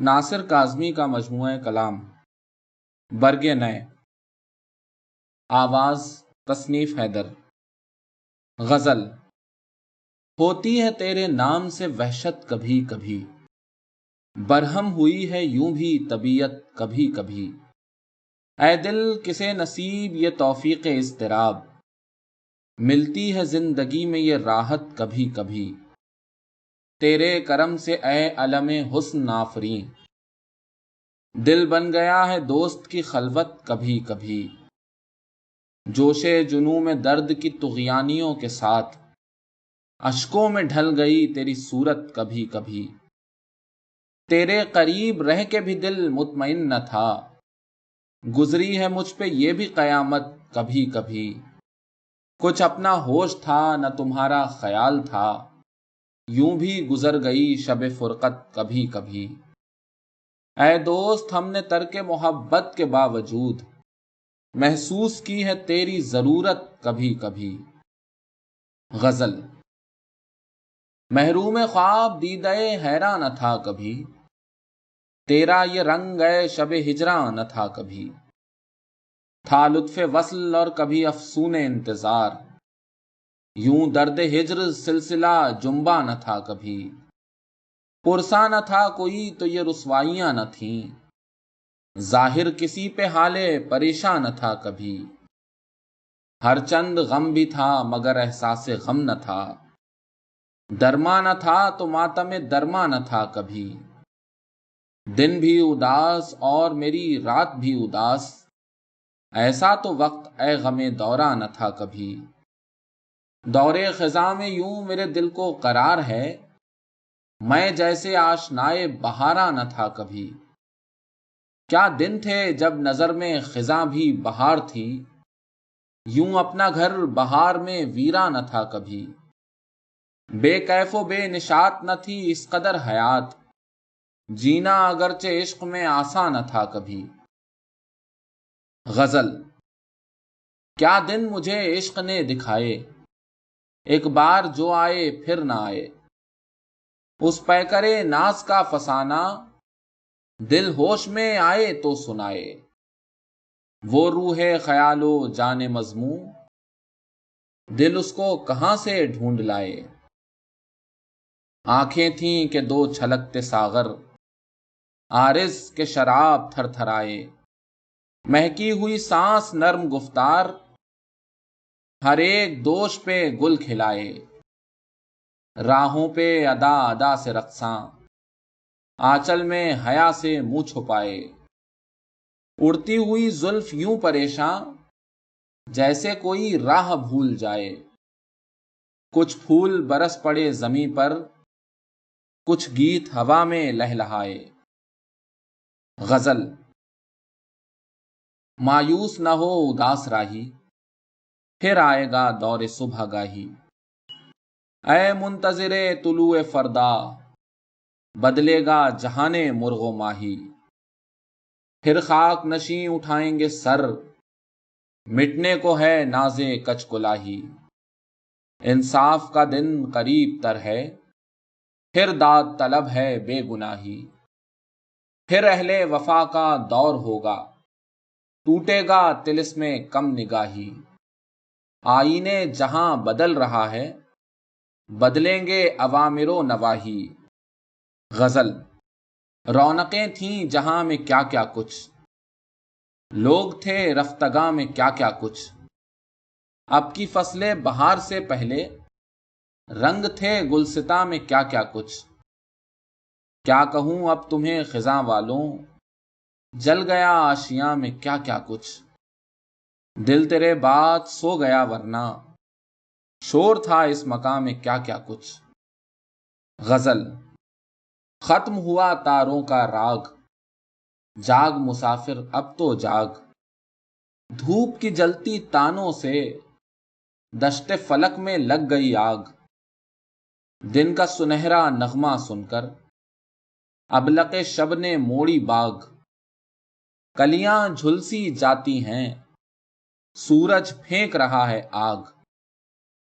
ناصر کاظمی کا مجموعہ کلام برگ نئے، آواز تصنیف حیدر۔ غزل۔ ہوتی ہے تیرے نام سے وحشت کبھی کبھی، برہم ہوئی ہے یوں بھی طبیعت کبھی کبھی۔ اے دل کسے نصیب یہ توفیق اضطراب، ملتی ہے زندگی میں یہ راحت کبھی کبھی۔ تیرے کرم سے اے علم حسن آفریں، دل بن گیا ہے دوست کی خلوت کبھی کبھی۔ جوش جنوں میں درد کی طغیانیوں کے ساتھ، اشکوں میں ڈھل گئی تیری صورت کبھی کبھی۔ تیرے قریب رہ کے بھی دل مطمئن نہ تھا، گزری ہے مجھ پہ یہ بھی قیامت کبھی کبھی۔ کچھ اپنا ہوش تھا نہ تمہارا خیال تھا، یوں بھی گزر گئی شب فرقت کبھی کبھی۔ اے دوست ہم نے ترک محبت کے باوجود، محسوس کی ہے تیری ضرورت کبھی کبھی۔ غزل۔ محروم خواب دیدہ حیراں نہ تھا کبھی، تیرا یہ رنگ اے شب ہجراں نہ تھا کبھی۔ تھا لطف وصل اور کبھی افسون انتظار، یوں درد ہجر سلسلہ جنباں نہ تھا کبھی۔ پرسا نہ تھا کوئی تو یہ رسوائیاں نہ تھیں، ظاہر کسی پہ حال پریشان نہ تھا کبھی۔ ہر چند غم بھی تھا مگر احساس غم نہ تھا، درما نہ تھا تو ماتم درما نہ تھا کبھی۔ دن بھی اداس اور میری رات بھی اداس، ایسا تو وقت اے غم دورہ نہ تھا کبھی۔ دور خزاں میں یوں میرے دل کو قرار ہے، میں جیسے آشنائے بہارا نہ تھا کبھی۔ کیا دن تھے جب نظر میں خزاں بھی بہار تھی، یوں اپنا گھر بہار میں ویراں نہ تھا کبھی۔ بے کیف و بے نشاط نہ تھی اس قدر حیات، جینا اگرچہ عشق میں آسان نہ تھا کبھی۔ غزل۔ کیا دن مجھے عشق نے دکھائے، ایک بار جو آئے پھر نہ آئے۔ اس پیکرے ناز کا فسانہ، دل ہوش میں آئے تو سنائے۔ وہ روح خیال و جان مضموں، دل اس کو کہاں سے ڈھونڈ لائے۔ آنکھیں تھیں کہ دو چھلکتے ساغر، عارض کے شراب تھر تھرائے۔ مہکی ہوئی سانس نرم گفتار، ہر ایک دوش پہ گل کھلائے۔ راہوں پہ ادا ادا سے رقصاں، آنچل میں حیا سے منہ چھپائے۔ اڑتی ہوئی زلف یوں پریشاں، جیسے کوئی راہ بھول جائے۔ کچھ پھول برس پڑے زمیں پر، کچھ گیت ہوا میں لہلہائے۔ غزل۔ مایوس نہ ہو اداس راہی، پھر آئے گا دور صبح گاہی۔ اے منتظر طلوع فردا، بدلے گا جہان مرغ و ماہی۔ پھر خاک نشیں اٹھائیں گے سر، مٹنے کو ہے ناز کچ کلاہی۔ انصاف کا دن قریب تر ہے، پھر داد طلب ہے بے گناہی۔ پھر اہل وفا کا دور ہوگا، ٹوٹے گا طلسم کم نگاہی۔ آئینے جہاں بدل رہا ہے، بدلیں گے اوامر و نواہی۔ غزل۔ رونقیں تھیں جہاں میں کیا کیا کچھ، لوگ تھے رفتگاں میں کیا کیا کچھ۔ اب کی فصل بہار سے پہلے، رنگ تھے گلستاں میں کیا کیا کچھ۔ کیا کہوں اب تمہیں خزاں والوں، جل گیا آشیاں میں کیا کیا کچھ۔ دل تیرے بعد سو گیا ورنہ، شور تھا اس مقام میں کیا کیا کچھ۔ غزل۔ ختم ہوا تاروں کا راگ، جاگ مسافر اب تو جاگ۔ دھوپ کی جلتی تانوں سے، دشت فلک میں لگ گئی آگ۔ دن کا سنہرا نغمہ سن کر، ابلق شب نے موڑی باگ۔ کلیاں جھلسی جاتی ہیں، سورج پھینک رہا ہے آگ۔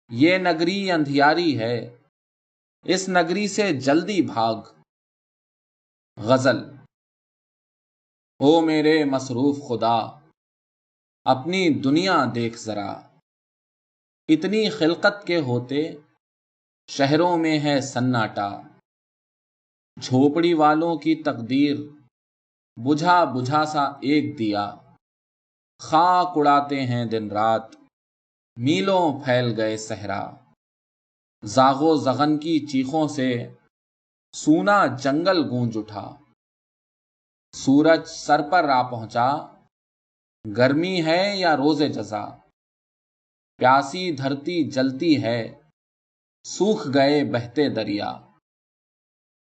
یہ نگری اندھیاری ہے، اس نگری سے جلدی بھاگ۔ غزل۔ او میرے مصروف خدا، اپنی دنیا دیکھ ذرا، اتنی خلقت کے ہوتے شہروں میں ہے سناٹا، جھوپڑی والوں کی تقدیر بجھا بجھا سا ایک دیا، خاک اڑاتے ہیں دن رات، میلوں پھیل گئے صحرا، زاغ و زغن کی چیخوں سے سونا جنگل گونج اٹھا، سورج سر پر آ پہنچا، گرمی ہے یا روز جزا، پیاسی دھرتی جلتی ہے، سوکھ گئے بہتے دریا،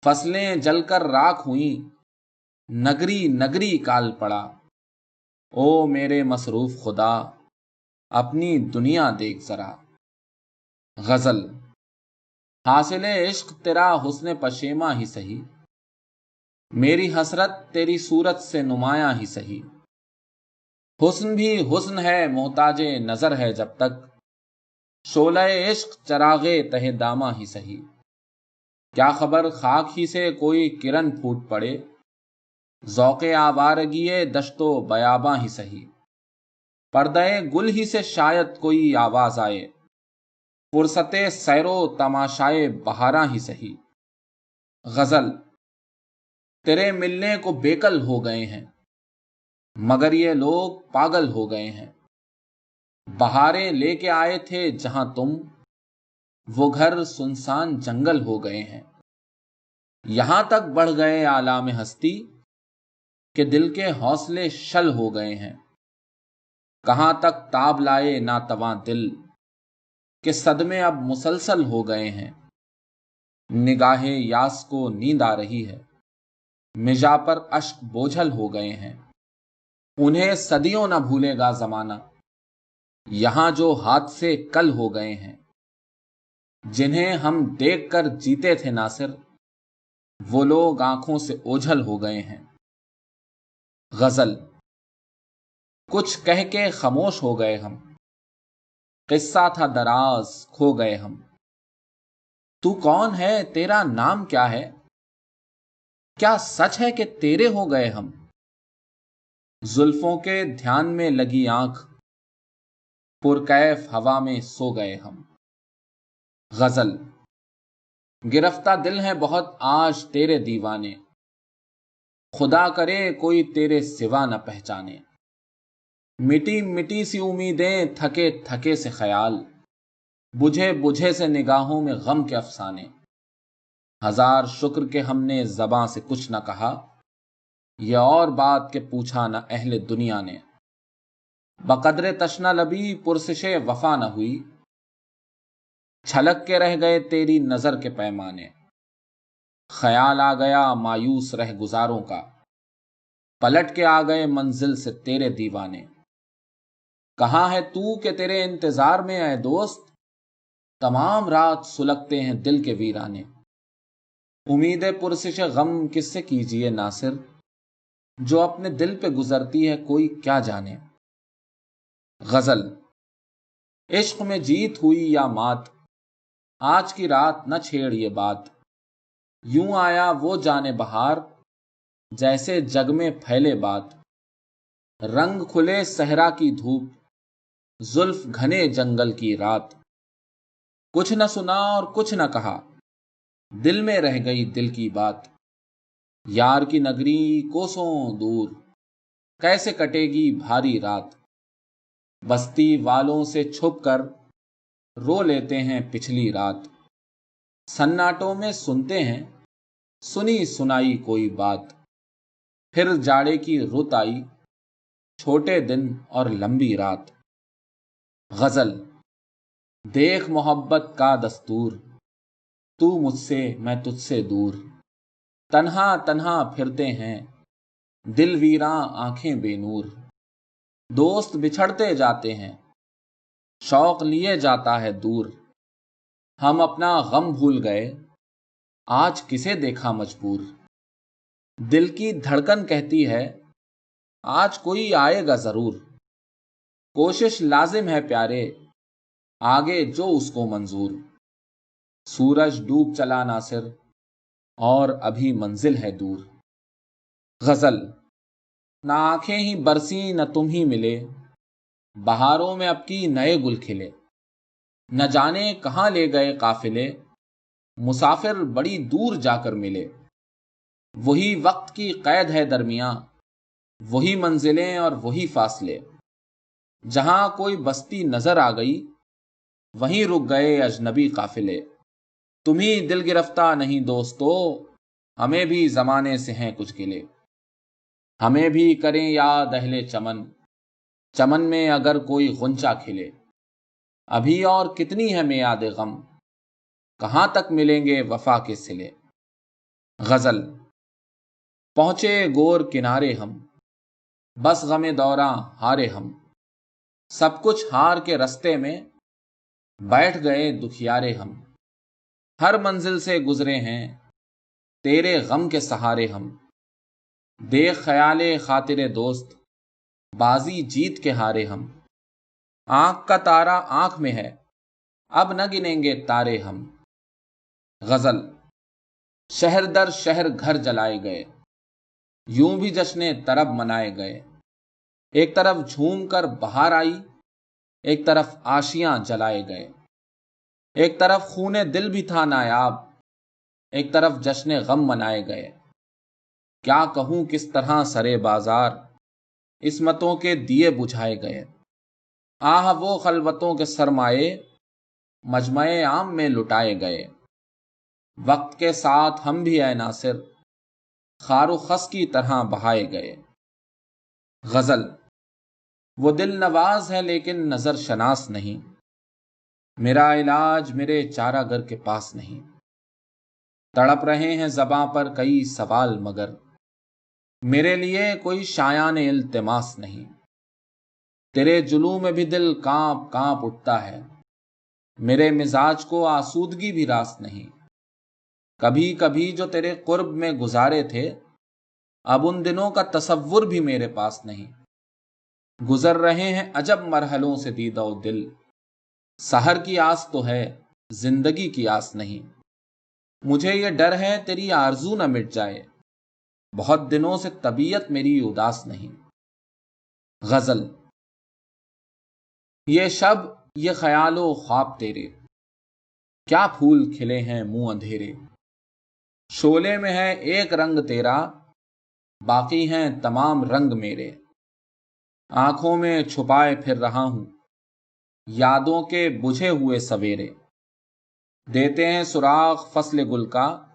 فصلیں جل کر راکھ ہوئیں، نگری نگری کال پڑا، او میرے مصروف خدا، اپنی دنیا دیکھ ذرا۔ غزل۔ حاصل عشق تیرا حسن پشیماں ہی سہی، میری حسرت تیری صورت سے نمایاں ہی سہی، حسن بھی حسن ہے محتاج نظر ہے جب تک، شعلہ عشق چراغ تہ داماں ہی سہی، کیا خبر خاک ہی سے کوئی کرن پھوٹ پڑے، ذوق آوارگی دشت و بیاباں ہی سہی، پردہ گل ہی سے شاید کوئی آواز آئے، فرصت سیر و تماشائے بہاراں ہی سہی۔ غزل۔ تیرے ملنے کو بیکل ہو گئے ہیں، مگر یہ لوگ پاگل ہو گئے ہیں، بہاریں لے کے آئے تھے جہاں تم، وہ گھر سنسان جنگل ہو گئے ہیں، یہاں تک بڑھ گئے آلام ہستی کہ دل کے حوصلے شل ہو گئے ہیں، کہاں تک تاب لائے ناتواں دل کہ صدمے اب مسلسل ہو گئے ہیں، نگاہ یاس کو نیند آ رہی ہے، مجا پر اشک بوجھل ہو گئے ہیں، انہیں صدیوں نہ بھولے گا زمانہ، یہاں جو ہاتھ سے کل ہو گئے ہیں، جنہیں ہم دیکھ کر جیتے تھے ناصر، وہ لوگ آنکھوں سے اوجھل ہو گئے ہیں۔ غزل۔ کچھ کہہ کے خاموش ہو گئے ہم، قصہ تھا دراز کھو گئے ہم، تو کون ہے تیرا نام کیا ہے، کیا سچ ہے کہ تیرے ہو گئے ہم، زلفوں کے دھیان میں لگی آنکھ، پرکیف ہوا میں سو گئے ہم۔ غزل۔ گرفتہ دل ہیں بہت آج تیرے دیوانے، خدا کرے کوئی تیرے سوا نہ پہچانے، مٹی مٹی سی امیدیں تھکے تھکے سے خیال، بجھے بجھے سے نگاہوں میں غم کے افسانے، ہزار شکر کہ ہم نے زباں سے کچھ نہ کہا، یہ اور بات کہ پوچھا نہ اہل دنیا نے، بقدر تشنہ لبی پرسش وفا نہ ہوئی، چھلک کے رہ گئے تیری نظر کے پیمانے، خیال آ گیا مایوس رہ گزاروں کا، پلٹ کے آ گئے منزل سے تیرے دیوانے، کہاں ہے تو کہ تیرے انتظار میں اے دوست، تمام رات سلگتے ہیں دل کے ویرانے، امید پرسش غم کس سے کیجیے ناصر، جو اپنے دل پہ گزرتی ہے کوئی کیا جانے۔ غزل۔ عشق میں جیت ہوئی یا مات، آج کی رات نہ چھیڑ یہ بات، یوں آیا وہ جانے بہار، جیسے جگ میں پھیلے بات، رنگ کھلے صحرا کی دھوپ، زلف گھنے جنگل کی رات، کچھ نہ سنا اور کچھ نہ کہا، دل میں رہ گئی دل کی بات، یار کی نگری کوسوں دور، کیسے کٹے گی بھاری رات، بستی والوں سے چھپ کر رو لیتے ہیں پچھلی رات، سناٹوں میں سنتے ہیں سنی سنائی کوئی بات، پھر جاڑے کی رت آئی، چھوٹے دن اور لمبی رات۔ غزل۔ دیکھ محبت کا دستور، تو مجھ سے میں تجھ سے دور، تنہا تنہا پھرتے ہیں دل ویراں آنکھیں بے نور، دوست بچھڑتے جاتے ہیں شوق لیے جاتا ہے دور، ہم اپنا غم بھول گئے آج کسے دیکھا مجبور، دل کی دھڑکن کہتی ہے آج کوئی آئے گا ضرور، کوشش لازم ہے پیارے آگے جو اس کو منظور، سورج ڈوب چلا ناصر اور ابھی منزل ہے دور۔ غزل۔ نہ آنکھیں ہی برسی نہ تم ہی ملے، بہاروں میں اب کی نئے گل کھلے۔ نہ جانے کہاں لے گئے قافلے، مسافر بڑی دور جا کر ملے۔ وہی وقت کی قید ہے درمیاں، وہی منزلیں اور وہی فاصلے۔ جہاں کوئی بستی نظر آ گئی، وہیں رک گئے اجنبی قافلے۔ تمہیں دل گرفتہ نہیں دوستو، ہمیں بھی زمانے سے ہیں کچھ گلے۔ ہمیں بھی کریں یاد اہل چمن، چمن میں اگر کوئی غنچہ کھلے۔ ابھی اور کتنی ہے میعاد غم، کہاں تک ملیں گے وفا کے صلے۔ غزل۔ پہنچے گور کنارے ہم، بس غم دوراں ہارے ہم۔ سب کچھ ہار کے رستے میں، بیٹھ گئے دکھیارے ہم۔ ہر منزل سے گزرے ہیں، تیرے غم کے سہارے ہم۔ دیکھ خیال خاطر دوست، بازی جیت کے ہارے ہم۔ آنکھ کا تارا آنکھ میں ہے، اب نہ گنیں گے تارے ہم۔ غزل۔ شہر در شہر گھر جلائے گئے، یوں بھی جشن طرب منائے گئے۔ ایک طرف جھوم کر بہار آئی، ایک طرف آشیاں جلائے گئے۔ ایک طرف خون دل بھی تھا نایاب، ایک طرف جشن غم منائے گئے۔ کیا کہوں کس طرح سرے بازار، عصمتوں کے دیے بجھائے گئے۔ آہ وہ خلوتوں کے سرمائے، مجمع عام میں لٹائے گئے۔ وقت کے ساتھ ہم بھی اے ناصر، خار و خس کی طرح بہائے گئے۔ غزل۔ وہ دل نواز ہے لیکن نظر شناس نہیں، میرا علاج میرے چارہ گر کے پاس نہیں۔ تڑپ رہے ہیں زباں پر کئی سوال مگر، میرے لیے کوئی شایان التماس نہیں۔ تیرے جلووں میں بھی دل کانپ کانپ اٹھتا ہے، میرے مزاج کو آسودگی بھی راس نہیں۔ کبھی کبھی جو تیرے قرب میں گزارے تھے، اب ان دنوں کا تصور بھی میرے پاس نہیں۔ گزر رہے ہیں عجب مرحلوں سے دیدہ و دل، سحر کی آس تو ہے زندگی کی آس نہیں۔ مجھے یہ ڈر ہے تیری آرزو نہ مٹ جائے، بہت دنوں سے طبیعت میری اداس نہیں۔ غزل۔ یہ شب یہ خیال و خواب تیرے، کیا پھول کھلے ہیں منہ اندھیرے۔ شعلے میں ہے ایک رنگ تیرا، باقی ہیں تمام رنگ میرے۔ آنکھوں میں چھپائے پھر رہا ہوں، یادوں کے بجھے ہوئے سویرے۔ دیتے ہیں سراغ فصل گل کا،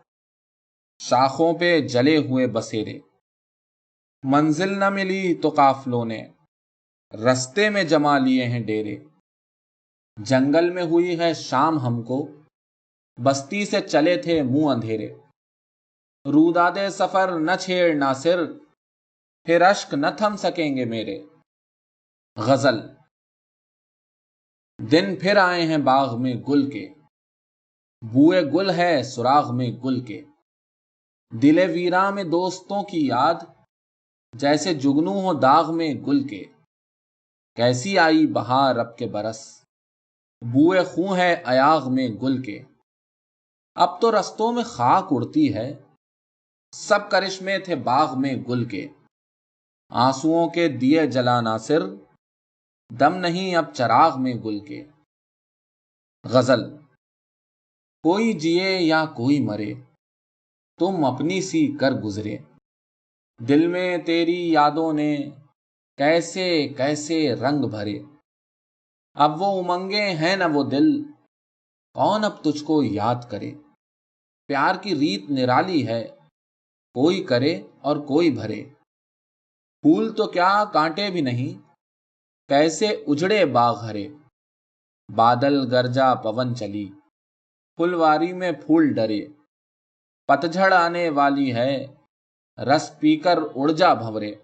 شاخوں پہ جلے ہوئے بسیرے۔ منزل نہ ملی تو قافلوں نے، رستے میں جما لیے ہیں ڈیرے۔ جنگل میں ہوئی ہے شام ہم کو، بستی سے چلے تھے منہ اندھیرے۔ روداد سفر نہ چھیڑ ناصر، پھر اشک نہ تھم سکیں گے میرے۔ غزل۔ دن پھر آئے ہیں باغ میں گل کے، بوئے گل ہے سراغ میں گل کے۔ دل ویراں میں دوستوں کی یاد، جیسے جگنو ہو داغ میں گل کے۔ کیسی آئی بہار اب کے برس، بوئے خوں ہے ایاغ میں گل کے۔ اب تو رستوں میں خاک اڑتی ہے، سب کرشمے تھے باغ میں گل کے۔ آنسوؤں کے دیے جلا ناصر، دم نہیں اب چراغ میں گل کے۔ غزل۔ کوئی جیے یا کوئی مرے، تم اپنی سی کر گزرے۔ دل میں تیری یادوں نے کیسے کیسے رنگ بھرے۔ اب وہ امنگیں ہیں نہ وہ دل، کون اب تجھ کو یاد کرے۔ پیار کی ریت نرالی ہے، کوئی کرے اور کوئی بھرے۔ پھول تو کیا کانٹے بھی نہیں، کیسے اجڑے باغ ہرے۔ بادل گرجا پون چلی، پھلواری میں پھول ڈرے۔ پتجھڑ آنے والی ہے، رس پی کر اڑ جا بھنورے۔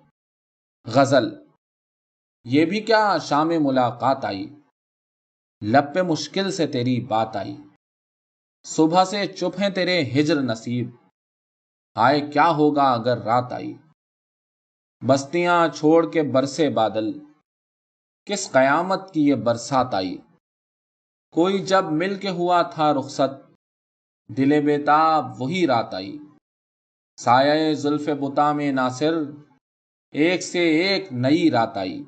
غزل۔ یہ بھی کیا شام ملاقات آئی، لب پہ مشکل سے تیری بات آئی۔ صبح سے چپ ہیں تیرے ہجر نصیب، ہائے کیا ہوگا اگر رات آئی۔ بستیاں چھوڑ کے برسے بادل، کس قیامت کی یہ برسات آئی۔ کوئی جب مل کے ہوا تھا رخصت، دل بیتاب وہی رات آئی۔ سایہ زلف بتا میں ناصر، ایک سے ایک نئی رات آئی۔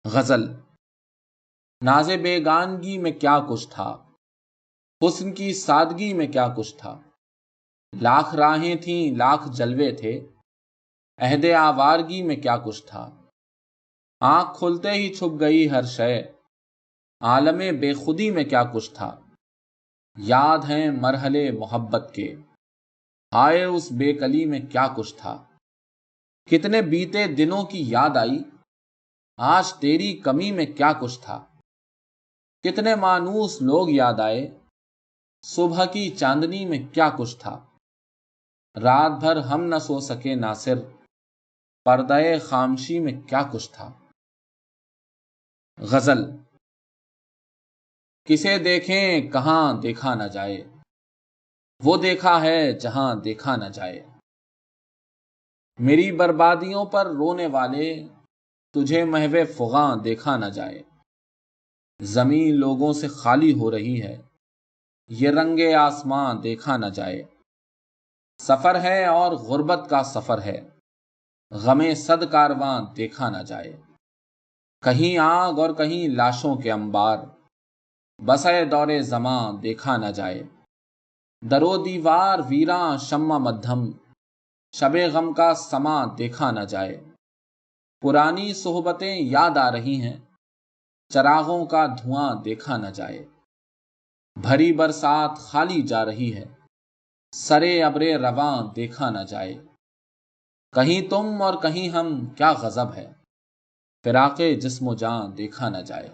غزل۔ ناز بیگانگی میں کیا کچھ تھا، حسن کی سادگی میں کیا کچھ تھا، لاکھ راہیں تھیں لاکھ جلوے تھے، عہد آوارگی میں کیا کچھ تھا، آنکھ کھلتے ہی چھپ گئی ہر شے، عالم بے خودی میں کیا کچھ تھا، یاد ہیں مرحلے محبت کے، آئے اس بے کلی میں کیا کچھ تھا، کتنے بیتے دنوں کی یاد آئی، آج تیری کمی میں کیا کچھ تھا، کتنے مانوس لوگ یاد آئے، صبح کی چاندنی میں کیا کچھ تھا، رات بھر ہم نہ سو سکے ناصر، پردہ خامشی میں کیا کچھ تھا۔ غزل۔ کسے دیکھیں کہاں دیکھا نہ جائے، وہ دیکھا ہے جہاں دیکھا نہ جائے، میری بربادیوں پر رونے والے، تجھے محو فغاں دیکھا نہ جائے، زمین لوگوں سے خالی ہو رہی ہے، یہ رنگ آسماں دیکھا نہ جائے، سفر ہے اور غربت کا سفر ہے، غم صد کارواں دیکھا نہ جائے، کہیں آگ اور کہیں لاشوں کے انبار، بسے دور زماں دیکھا نہ جائے، درو دیوار ویراں شمع مدھم، شب غم کا سما دیکھا نہ جائے، پرانی صحبتیں یاد آ رہی ہیں، چراغوں کا دھواں دیکھا نہ جائے، بھری برسات خالی جا رہی ہے، سرے ابرے رواں دیکھا نہ جائے، کہیں تم اور کہیں ہم کیا غضب ہے، فراق جسم و جاں دیکھا نہ جائے،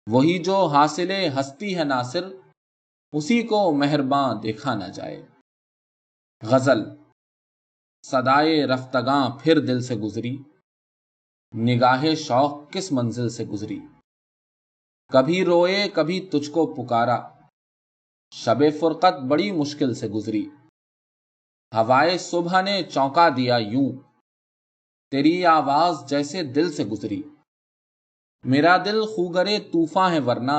وہی جو حاصل ہستی ہے ناصر، اسی کو مہرباں دیکھا نہ جائے۔ غزل۔ صدائے رفتگاں پھر دل سے گزری، نگاہ شوق کس منزل سے گزری، کبھی روئے کبھی تجھ کو پکارا، شب فرقت بڑی مشکل سے گزری، ہوائے صبح نے چونکا دیا یوں، تیری آواز جیسے دل سے گزری، میرا دل خوگرے طوفاں ہے ورنہ،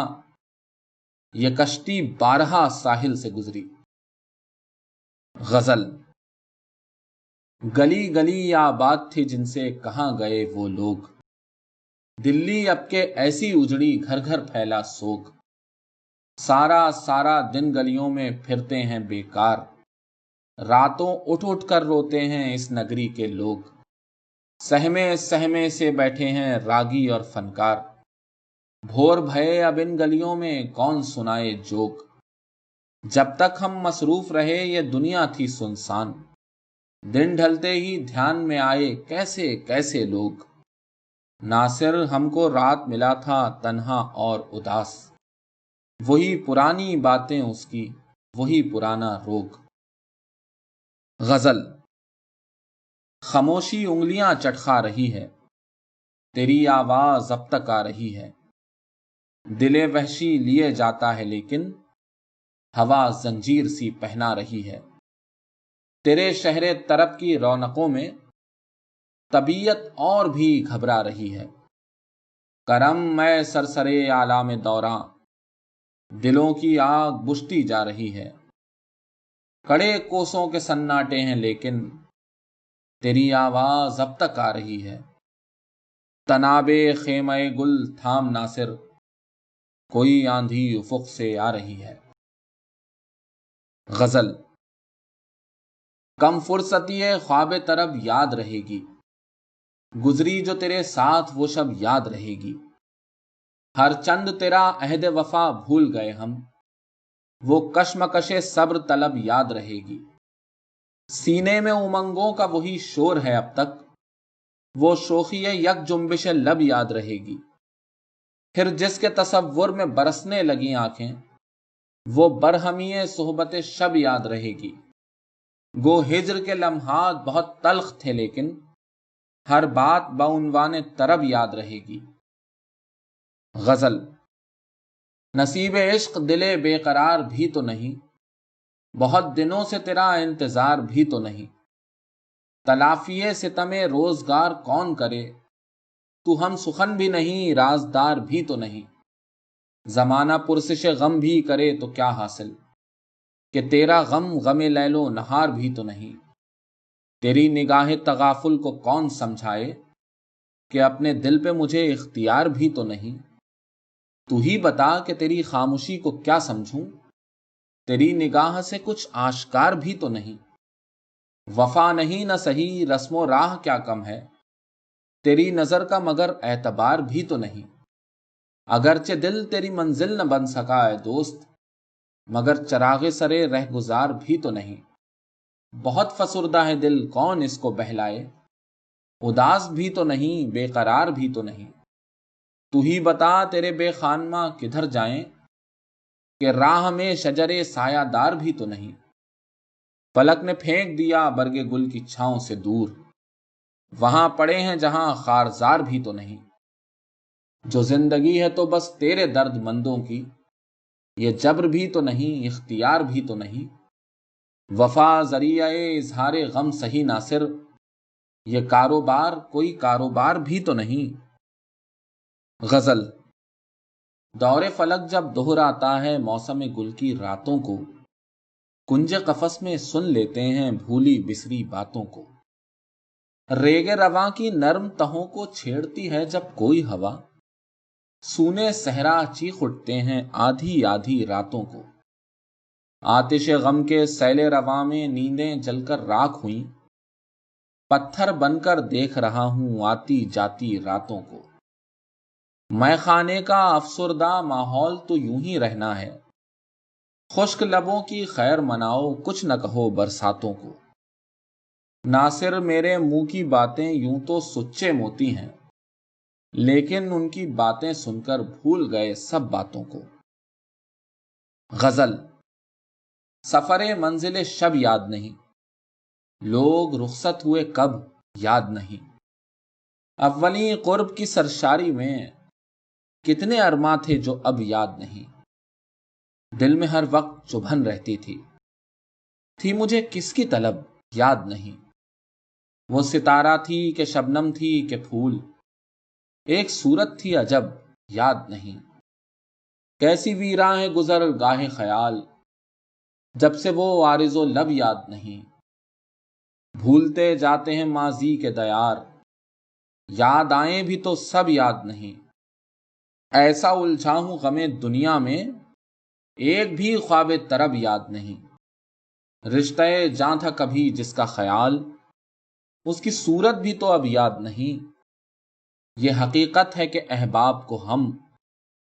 یہ کشتی بارہا ساحل سے گزری۔ غزل۔ گلی گلی آباد تھی جن سے کہاں گئے وہ لوگ، دلی اب کے ایسی اجڑی گھر گھر پھیلا سوگ، سارا سارا دن گلیوں میں پھرتے ہیں بیکار، راتوں اٹھ اٹھ کر روتے ہیں اس نگری کے لوگ، سہمے سہمے سے بیٹھے ہیں راگی اور فنکار، بھور بھئے اب ان گلیوں میں کون سنائے جوک، جب تک ہم مصروف رہے یہ دنیا تھی سنسان، دن ڈھلتے ہی دھیان میں آئے کیسے کیسے لوگ، ناصر ہم کو رات ملا تھا تنہا اور اداس، وہی پرانی باتیں اس کی وہی پرانا روگ۔ غزل۔ خاموشی انگلیاں چٹخا رہی ہے، تیری آواز اب تک آ رہی ہے، دل وحشی لیے جاتا ہے لیکن ہوا زنجیر سی پہنا رہی ہے، تیرے شہر طرب کی رونقوں میں طبیعت اور بھی گھبرا رہی ہے، کرم میں سرسرے عالم دوراں، دلوں کی آگ بجھتی جا رہی ہے، کڑے کوسوں کے سناٹے ہیں لیکن تیری آواز اب تک آ رہی ہے، تنابے خیمہ گل تھام ناصر، کوئی آندھی افق سے آ رہی ہے۔ غزل۔ کم فرصتی خواب طرب یاد رہے گی، گزری جو تیرے ساتھ وہ شب یاد رہے گی، ہر چند تیرا عہد وفا بھول گئے ہم، وہ کشمکش صبر طلب یاد رہے گی، سینے میں امنگوں کا وہی شور ہے اب تک، وہ شوخی یک جنبش لب یاد رہے گی، پھر جس کے تصور میں برسنے لگی آنکھیں، وہ برہمی صحبت شب یاد رہے گی، گو ہجر کے لمحات بہت تلخ تھے لیکن ہر بات بعنوان طرب یاد رہے گی۔ غزل۔ نصیب عشق دل بے قرار بھی تو نہیں، بہت دنوں سے تیرا انتظار بھی تو نہیں، تلافی ستم روزگار کون کرے، تو ہم سخن بھی نہیں رازدار بھی تو نہیں، زمانہ پرسش غم بھی کرے تو کیا حاصل، کہ تیرا غم غم لیل و نہار بھی تو نہیں، تیری نگاہ تغافل کو کون سمجھائے کہ اپنے دل پہ مجھے اختیار بھی تو نہیں۔ تو ہی بتا کہ تیری خاموشی کو کیا سمجھوں، تیری نگاہ سے کچھ آشکار بھی تو نہیں۔ وفا نہیں نہ صحیح رسم و راہ کیا کم ہے، تیری نظر کا مگر اعتبار بھی تو نہیں۔ اگرچہ دل تیری منزل نہ بن سکا ہے دوست، مگر چراغ سرے رہ گزار بھی تو نہیں۔ بہت فسردہ ہے دل کون اس کو بہلائے، اداس بھی تو نہیں بے قرار بھی تو نہیں۔ تو ہی بتا تیرے بے خانماں کدھر جائیں، کہ راہ میں شجر سایہ دار بھی تو نہیں۔ فلک نے پھینک دیا برگ گل کی چھاؤں سے دور، وہاں پڑے ہیں جہاں خارزار بھی تو نہیں۔ جو زندگی ہے تو بس تیرے درد مندوں کی، یہ جبر بھی تو نہیں اختیار بھی تو نہیں۔ وفا ذریعہ اظہار غم سہی ناصر، یہ کاروبار کوئی کاروبار بھی تو نہیں۔ غزل۔ دور فلک جب دہراتا ہے موسم گل کی راتوں کو، کنج قفس میں سن لیتے ہیں بھولی بسری باتوں کو۔ ریگ رواں کی نرم تہوں کو چھیڑتی ہے جب کوئی ہوا، سونے صحرا چیخ اٹھتے ہیں آدھی آدھی راتوں کو۔ آتش غم کے سیل رواں میں نیندیں جل کر راکھ ہوئیں، پتھر بن کر دیکھ رہا ہوں آتی جاتی راتوں کو۔ میں خانے کا افسردہ ماحول تو یوں ہی رہنا ہے، خشک لبوں کی خیر مناؤ کچھ نہ کہو برساتوں کو۔ ناصر میرے منہ کی باتیں یوں تو سچے موتی ہیں، لیکن ان کی باتیں سن کر بھول گئے سب باتوں کو۔ غزل۔ سفر منزل شب یاد نہیں، لوگ رخصت ہوئے کب یاد نہیں۔ اولیں قرب کی سرشاری میں کتنے ارماں تھے جو اب یاد نہیں۔ دل میں ہر وقت چبھن رہتی تھی مجھے کس کی طلب یاد نہیں۔ وہ ستارہ تھی کہ شبنم تھی کہ پھول، ایک صورت تھی عجب یاد نہیں۔ کیسی ویراں ہے گزر گاہ خیال، جب سے وہ عارض و لب یاد نہیں۔ بھولتے جاتے ہیں ماضی کے دیار، یاد آئیں بھی تو سب یاد نہیں۔ ایسا الجھا ہوں غم دنیا میں، ایک بھی خواب طرب یاد نہیں۔ رشتہ جاں تھا کبھی جس کا خیال، اس کی صورت بھی تو اب یاد نہیں۔ یہ حقیقت ہے کہ احباب کو ہم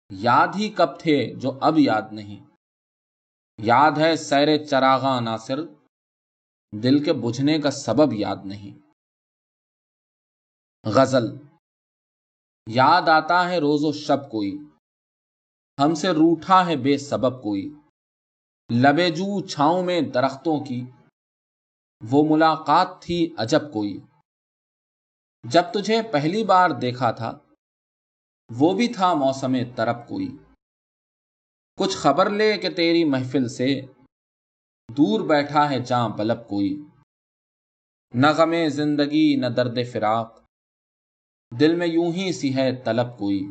یاد ہی کب تھے جو اب یاد نہیں۔ یاد ہے سیر چراغاں ناصر، دل کے بجھنے کا سبب یاد نہیں۔ غزل۔ یاد آتا ہے روز و شب کوئی، ہم سے روٹھا ہے بے سبب کوئی۔ لبے جو چھاؤں میں درختوں کی، وہ ملاقات تھی عجب کوئی۔ جب تجھے پہلی بار دیکھا تھا، وہ بھی تھا موسم طرب کوئی۔ کچھ خبر لے کہ تیری محفل سے دور بیٹھا ہے جاں بلب کوئی۔ نہ غم زندگی نہ درد فراق، دل میں یوں ہی سی ہے طلب کوئی۔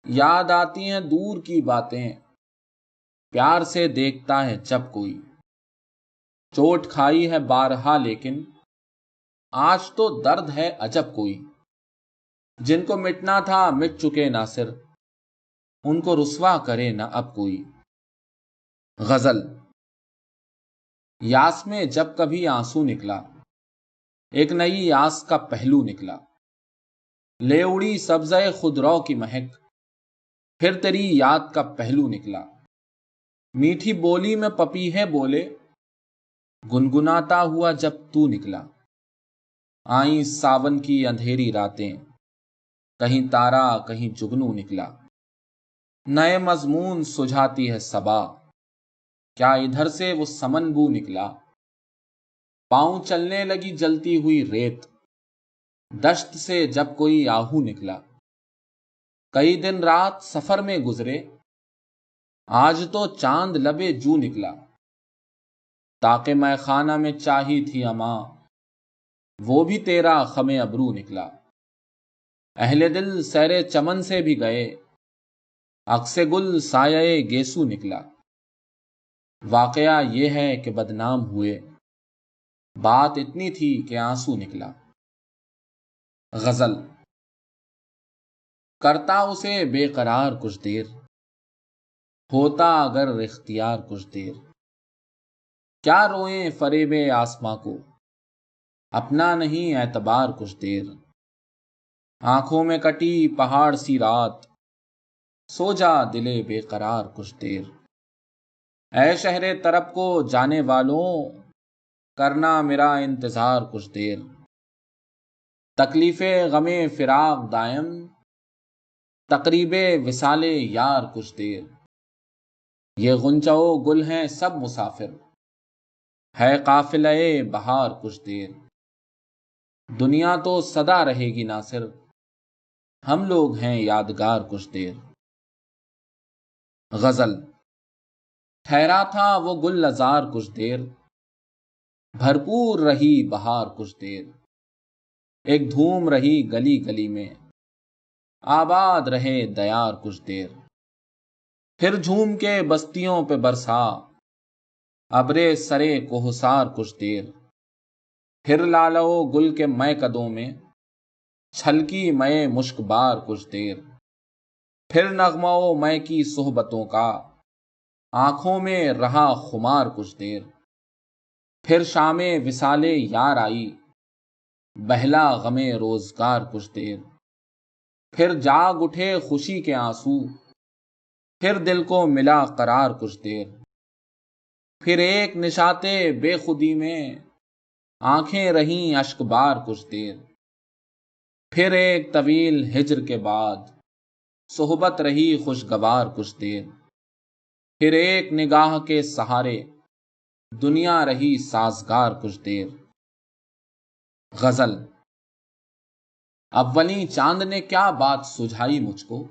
یاد آتی ہیں دور کی باتیں، پیار سے دیکھتا ہے جب کوئی۔ چوٹ کھائی ہے بارہا لیکن آج تو درد ہے عجب کوئی۔ جن کو مٹنا تھا مٹ چکے ناصر، ان کو رسوا کرے نہ اب کوئی۔ غزل۔ یاس میں جب کبھی آنسو نکلا، ایک نئی یاس کا پہلو نکلا۔ لے اڑی سبزہ خضرا کی مہک، پھر تیری یاد کا پہلو نکلا۔ میٹھی بولی میں پپیہے بولے، گنگناتا ہوا جب تو نکلا۔ آئیں ساون کی اندھیری راتیں، کہیں تارا کہیں جگنو نکلا۔ نئے مضمون سجھاتی ہے صبا، کیا ادھر سے وہ سمن بو نکلا۔ پاؤں چلنے لگی جلتی ہوئی ریت، دشت سے جب کوئی آہو نکلا۔ کئی دن رات سفر میں گزرے، آج تو چاند لبے جو نکلا۔ تاکہ میں خانہ میں چاہی تھی اماں، وہ بھی تیرا خم ابرو نکلا۔ اہل دل سیر چمن سے بھی گئے، عکس گل سایہ گیسو نکلا۔ واقعہ یہ ہے کہ بدنام ہوئے، بات اتنی تھی کہ آنسو نکلا۔ غزل۔ کرتا اسے بے قرار کچھ دیر، ہوتا اگر اختیار کچھ دیر، کیا روئیں فریب آسماں کو، اپنا نہیں اعتبار کچھ دیر، آنکھوں میں کٹی پہاڑ سی رات، سو جا دلے بے قرار کچھ دیر، اے شہر طرب کو جانے والوں، کرنا میرا انتظار کچھ دیر، تکلیف غم فراق دائم، تقریب وصال یار کچھ دیر، یہ غنچہ و گل ہیں سب مسافر، ہے قافلہ بہار کچھ دیر، دنیا تو سدا رہے گی ناصر، ہم لوگ ہیں یادگار کچھ دیر۔ غزل۔ ٹھہرا تھا وہ گل لزار کچھ دیر، بھرپور رہی بہار کچھ دیر، ایک دھوم رہی گلی گلی میں، آباد رہے دیار کچھ دیر، پھر جھوم کے بستیوں پہ برسا ابرے سرے کوہسار کچھ دیر، پھر لالو گل کے مے قدوں میں چھلکی مے مشک بار کچھ دیر، پھر نغمہ و مے کی صحبتوں کا آنکھوں میں رہا خمار کچھ دیر، پھر شام وصال یار آئی بہلا غم روزگار کچھ دیر، پھر جاگ اٹھے خوشی کے آنسو، پھر دل کو ملا قرار کچھ دیر، پھر ایک نشاط بے خودی میں آنکھیں رہیں اشک بار کچھ دیر، پھر ایک طویل ہجر کے بعد صحبت رہی خوشگوار کچھ دیر، پھر ایک نگاہ کے سہارے دنیا رہی سازگار کچھ دیر۔ غزل۔ اولیں چاند نے کیا بات سجھائی مجھ کو،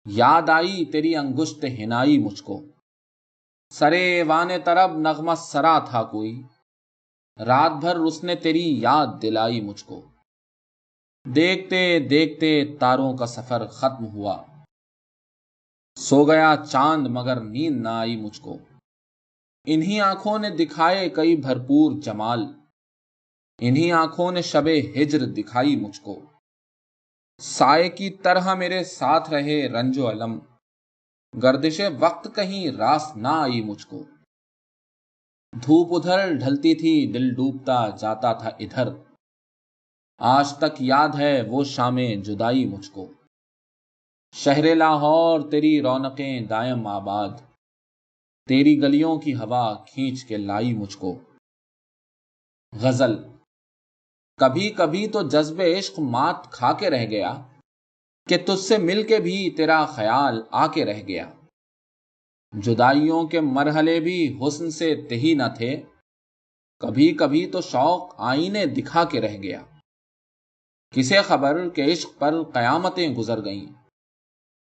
یاد آئی تیری انگشت ہنائی مجھ کو، سرے ایوان طرب نغمہ سرا تھا کوئی، رات بھر اس نے تیری یاد دلائی مجھ کو، دیکھتے دیکھتے تاروں کا سفر ختم ہوا، سو گیا چاند مگر نیند نہ آئی مجھ کو، انہی آنکھوں نے دکھائے کئی بھرپور جمال، انہی آنکھوں نے شب ہجر دکھائی مجھ کو، سائے کی طرح میرے ساتھ رہے رنج و الم، گردش وقت کہیں راست نہ آئی مجھ کو، دھوپ ادھر ڈھلتی تھی دل ڈوبتا جاتا تھا ادھر، آج تک یاد ہے وہ شام جدائی مجھ کو، شہر لاہور تیری رونقیں دائم آباد، تیری گلیوں کی ہوا کھینچ کے لائی مجھ کو۔ غزل۔ کبھی کبھی تو جذب عشق مات کھا کے رہ گیا، کہ تجھ سے مل کے بھی تیرا خیال آ کے رہ گیا، جدائیوں کے مرحلے بھی حسن سے تہی نہ تھے، کبھی کبھی تو شوق آئینے دکھا کے رہ گیا، کسے خبر کہ عشق پر قیامتیں گزر گئیں،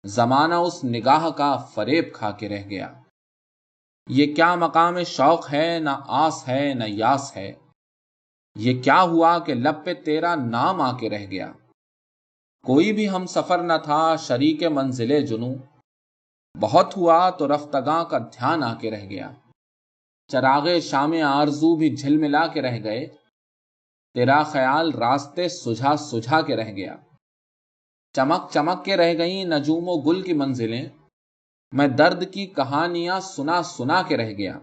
زمانہ اس نگاہ کا فریب کھا کے رہ گیا، یہ کیا مقام شوق ہے نہ آس ہے نہ یاس ہے، یہ کیا ہوا کہ لب پہ تیرا نام آ کے رہ گیا، کوئی بھی ہم سفر نہ تھا شریک منزل جنوں، بہت ہوا تو رفتگاں کا دھیان آ کے رہ گیا، چراغ شام آرزو بھی جھلملا کے رہ گئے، تیرا خیال راستے سجھا سجھا کے رہ گیا، چمک چمک کے رہ گئیں نجوم و گل کی منزلیں، میں درد کی کہانیاں سنا سنا کے رہ گیا،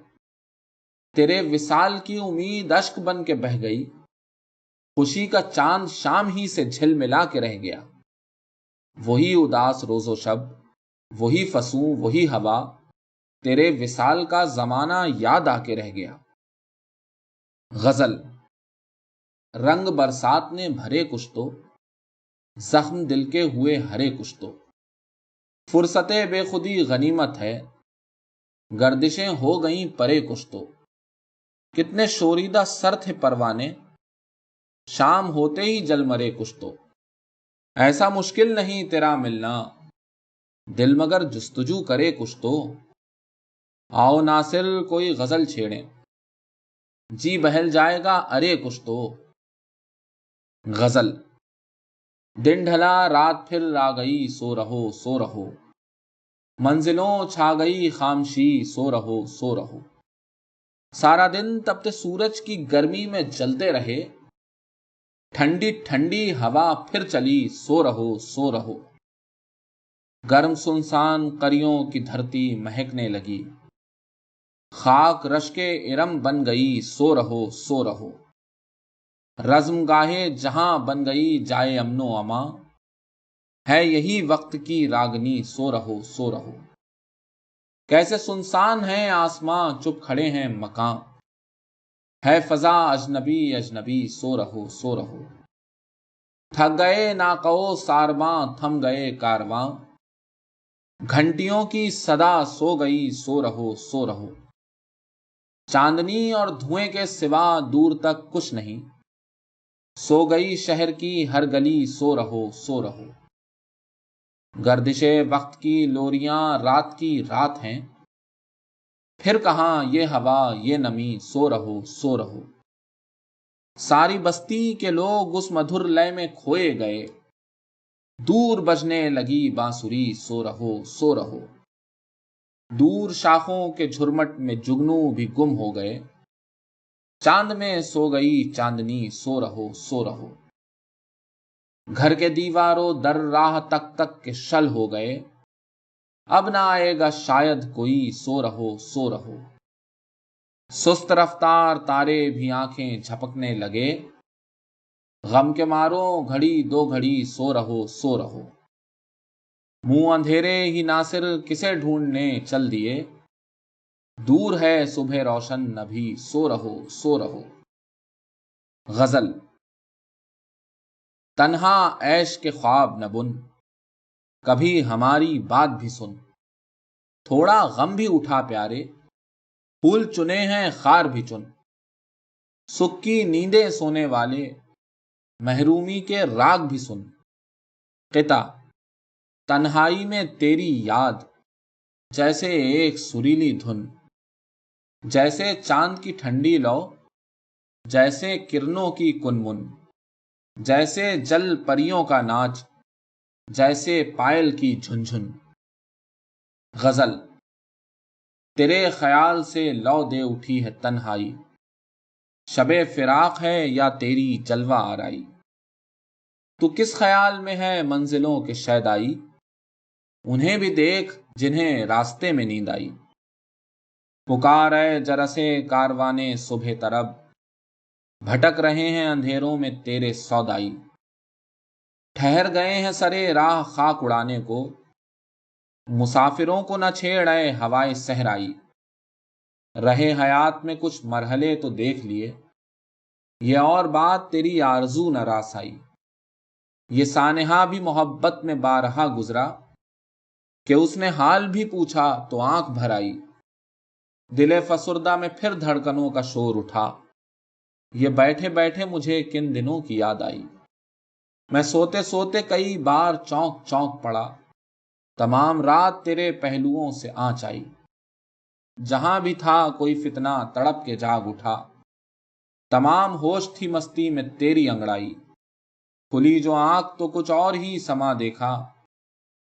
تیرے وصال کی امید اشک بن کے بہہ گئی، خوشی کا چاند شام ہی سے جھل ملا کے رہ گیا، وہی اداس روز و شب، وہی فسوں وہی ہوا، تیرے وصال کا زمانہ یاد آ کے رہ گیا۔ غزل۔ رنگ برسات نے بھرے کچھ تو، زخم دل کے ہوئے ہرے کچھ تو، فرصت بے خودی غنیمت ہے، گردشیں ہو گئیں پرے کچھ تو، کتنے شوریدہ سر تھے پروانے، شام ہوتے ہی جل مرے کچھ تو، ایسا مشکل نہیں تیرا ملنا، دل مگر جستجو کرے کچھ تو، آؤ ناصر کوئی غزل چھیڑیں، جی بہل جائے گا ارے کچھ تو۔ غزل۔ دن ڈھلا رات پھر آ گئی سو رہو سو رہو، منزلوں چھا گئی خامشی سو رہو سو رہو، سارا دن تپتے سورج کی گرمی میں جلتے رہے، ٹھنڈی ٹھنڈی ہوا پھر چلی، سو رہو سو رہو۔ گرم سنسان قریوں کی دھرتی مہکنے لگی، خاک رشک ارم بن گئی، سو رہو سو رہو۔ رزم گاہے جہاں بن گئی جائے امن و امان، ہے یہی وقت کی راگنی، سو رہو سو رہو۔ کیسے سنسان ہیں آسماں، چپ کھڑے ہیں مکاں، ہے فضا اجنبی اجنبی، سو رہو سو رہو۔ تھک گئے ناقو سارواں، تھم گئے کارواں، گھنٹیوں کی صدا سو گئی، سو رہو سو رہو۔ چاندنی اور دھوئیں کے سوا دور تک کچھ نہیں، سو گئی شہر کی ہر گلی، سو رہو سو رہو۔ گردش وقت کی لوریاں رات کی رات ہیں، پھر کہاں یہ ہوا یہ نمی، سو رہو سو رہو۔ ساری بستی کے لوگ اس مدھر لے میں کھوئے گئے، دور بجنے لگی بانسری، سو رہو سو رہو۔ دور شاخوں کے جھرمٹ میں جگنو بھی گم ہو گئے، چاند میں سو گئی چاندنی، سو رہو سو رہو۔ گھر کے دیواروں در راہ تک تک کے شل ہو گئے، اب نہ آئے گا شاید کوئی، سو رہو سو رہو۔ سست رفتار تارے بھی آنکھیں جھپکنے لگے، غم کے ماروں گھڑی دو گھڑی، سو رہو سو رہو۔ منہ اندھیرے ہی ناصر کسے ڈھونڈنے چل دیے، دور ہے صبح روشن نبھی، سو رہو سو رہو۔ غزل۔ تنہا عیش کے خواب نہ بن، کبھی ہماری بات بھی سن، تھوڑا غم بھی اٹھا پیارے، پھول چنے ہیں خار بھی چن۔ سکھ کی نیندیں سونے والے، محرومی کے راگ بھی سن۔ قطع۔ تنہائی میں تیری یاد، جیسے ایک سریلی دھن، جیسے چاند کی ٹھنڈی لو، جیسے کرنوں کی کنمن، جیسے جل پریوں کا ناچ، جیسے پائل کی جھنجھن۔ غزل۔ تیرے خیال سے لو دے اٹھی ہے تنہائی، شب فراق ہے یا تیری جلوہ آرائی۔ تو کس خیال میں ہے منزلوں کے شیدائی، انہیں بھی دیکھ جنہیں راستے میں نیند آئی۔ پکار ہے جرسے کاروانے صبح طرب، بھٹک رہے ہیں اندھیروں میں تیرے سودائی۔ ٹھہر گئے ہیں سرے راہ خاک اڑانے کو، مسافروں کو نہ چھیڑ اے ہوائے صحرائی۔ رہے حیات میں کچھ مرحلے تو دیکھ لیے، یہ اور بات تیری آرزو نہ راس آئی۔ یہ سانحہ بھی محبت میں بارہا گزرا، کہ اس نے حال بھی پوچھا تو آنکھ بھر آئی۔ دل فسردہ میں پھر دھڑکنوں کا شور اٹھا، یہ بیٹھے بیٹھے مجھے کن دنوں کی یاد آئی۔ میں سوتے سوتے کئی بار چونک چونک پڑا، تمام رات تیرے پہلوؤں سے آنچ آئی۔ جہاں بھی تھا کوئی فتنہ تڑپ کے جاگ اٹھا، تمام ہوش تھی مستی میں تیری انگڑائی۔ کھلی جو آنکھ تو کچھ اور ہی سما دیکھا،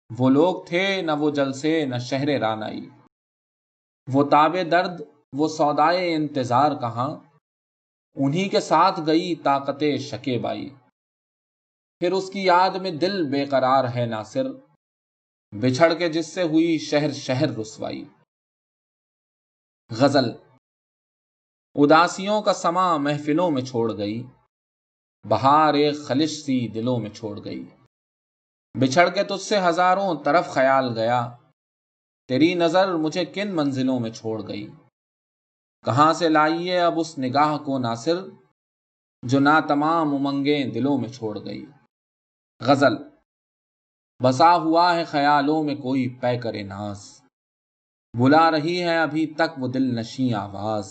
وہ لوگ تھے نہ وہ جلسے نہ شہر رانائی۔ وہ تاب درد وہ سودائے انتظار کہاں، انہی کے ساتھ گئی طاقت شکیبائی۔ پھر اس کی یاد میں دل بے قرار ہے ناصر، بچھڑ کے جس سے ہوئی شہر شہر رسوائی۔ غزل۔ اداسیوں کا سما محفلوں میں چھوڑ گئی، بہار ایک خلش سی دلوں میں چھوڑ گئی۔ بچھڑ کے تجھ سے ہزاروں طرف خیال گیا، تیری نظر مجھے کن منزلوں میں چھوڑ گئی۔ کہاں سے لائیے اب اس نگاہ کو ناصر، جو ناتمام امنگیں دلوں میں چھوڑ گئی۔ غزل۔ بسا ہوا ہے خیالوں میں کوئی پے کرے ناز، بلا رہی ہے ابھی تک وہ دل نشیں آواز۔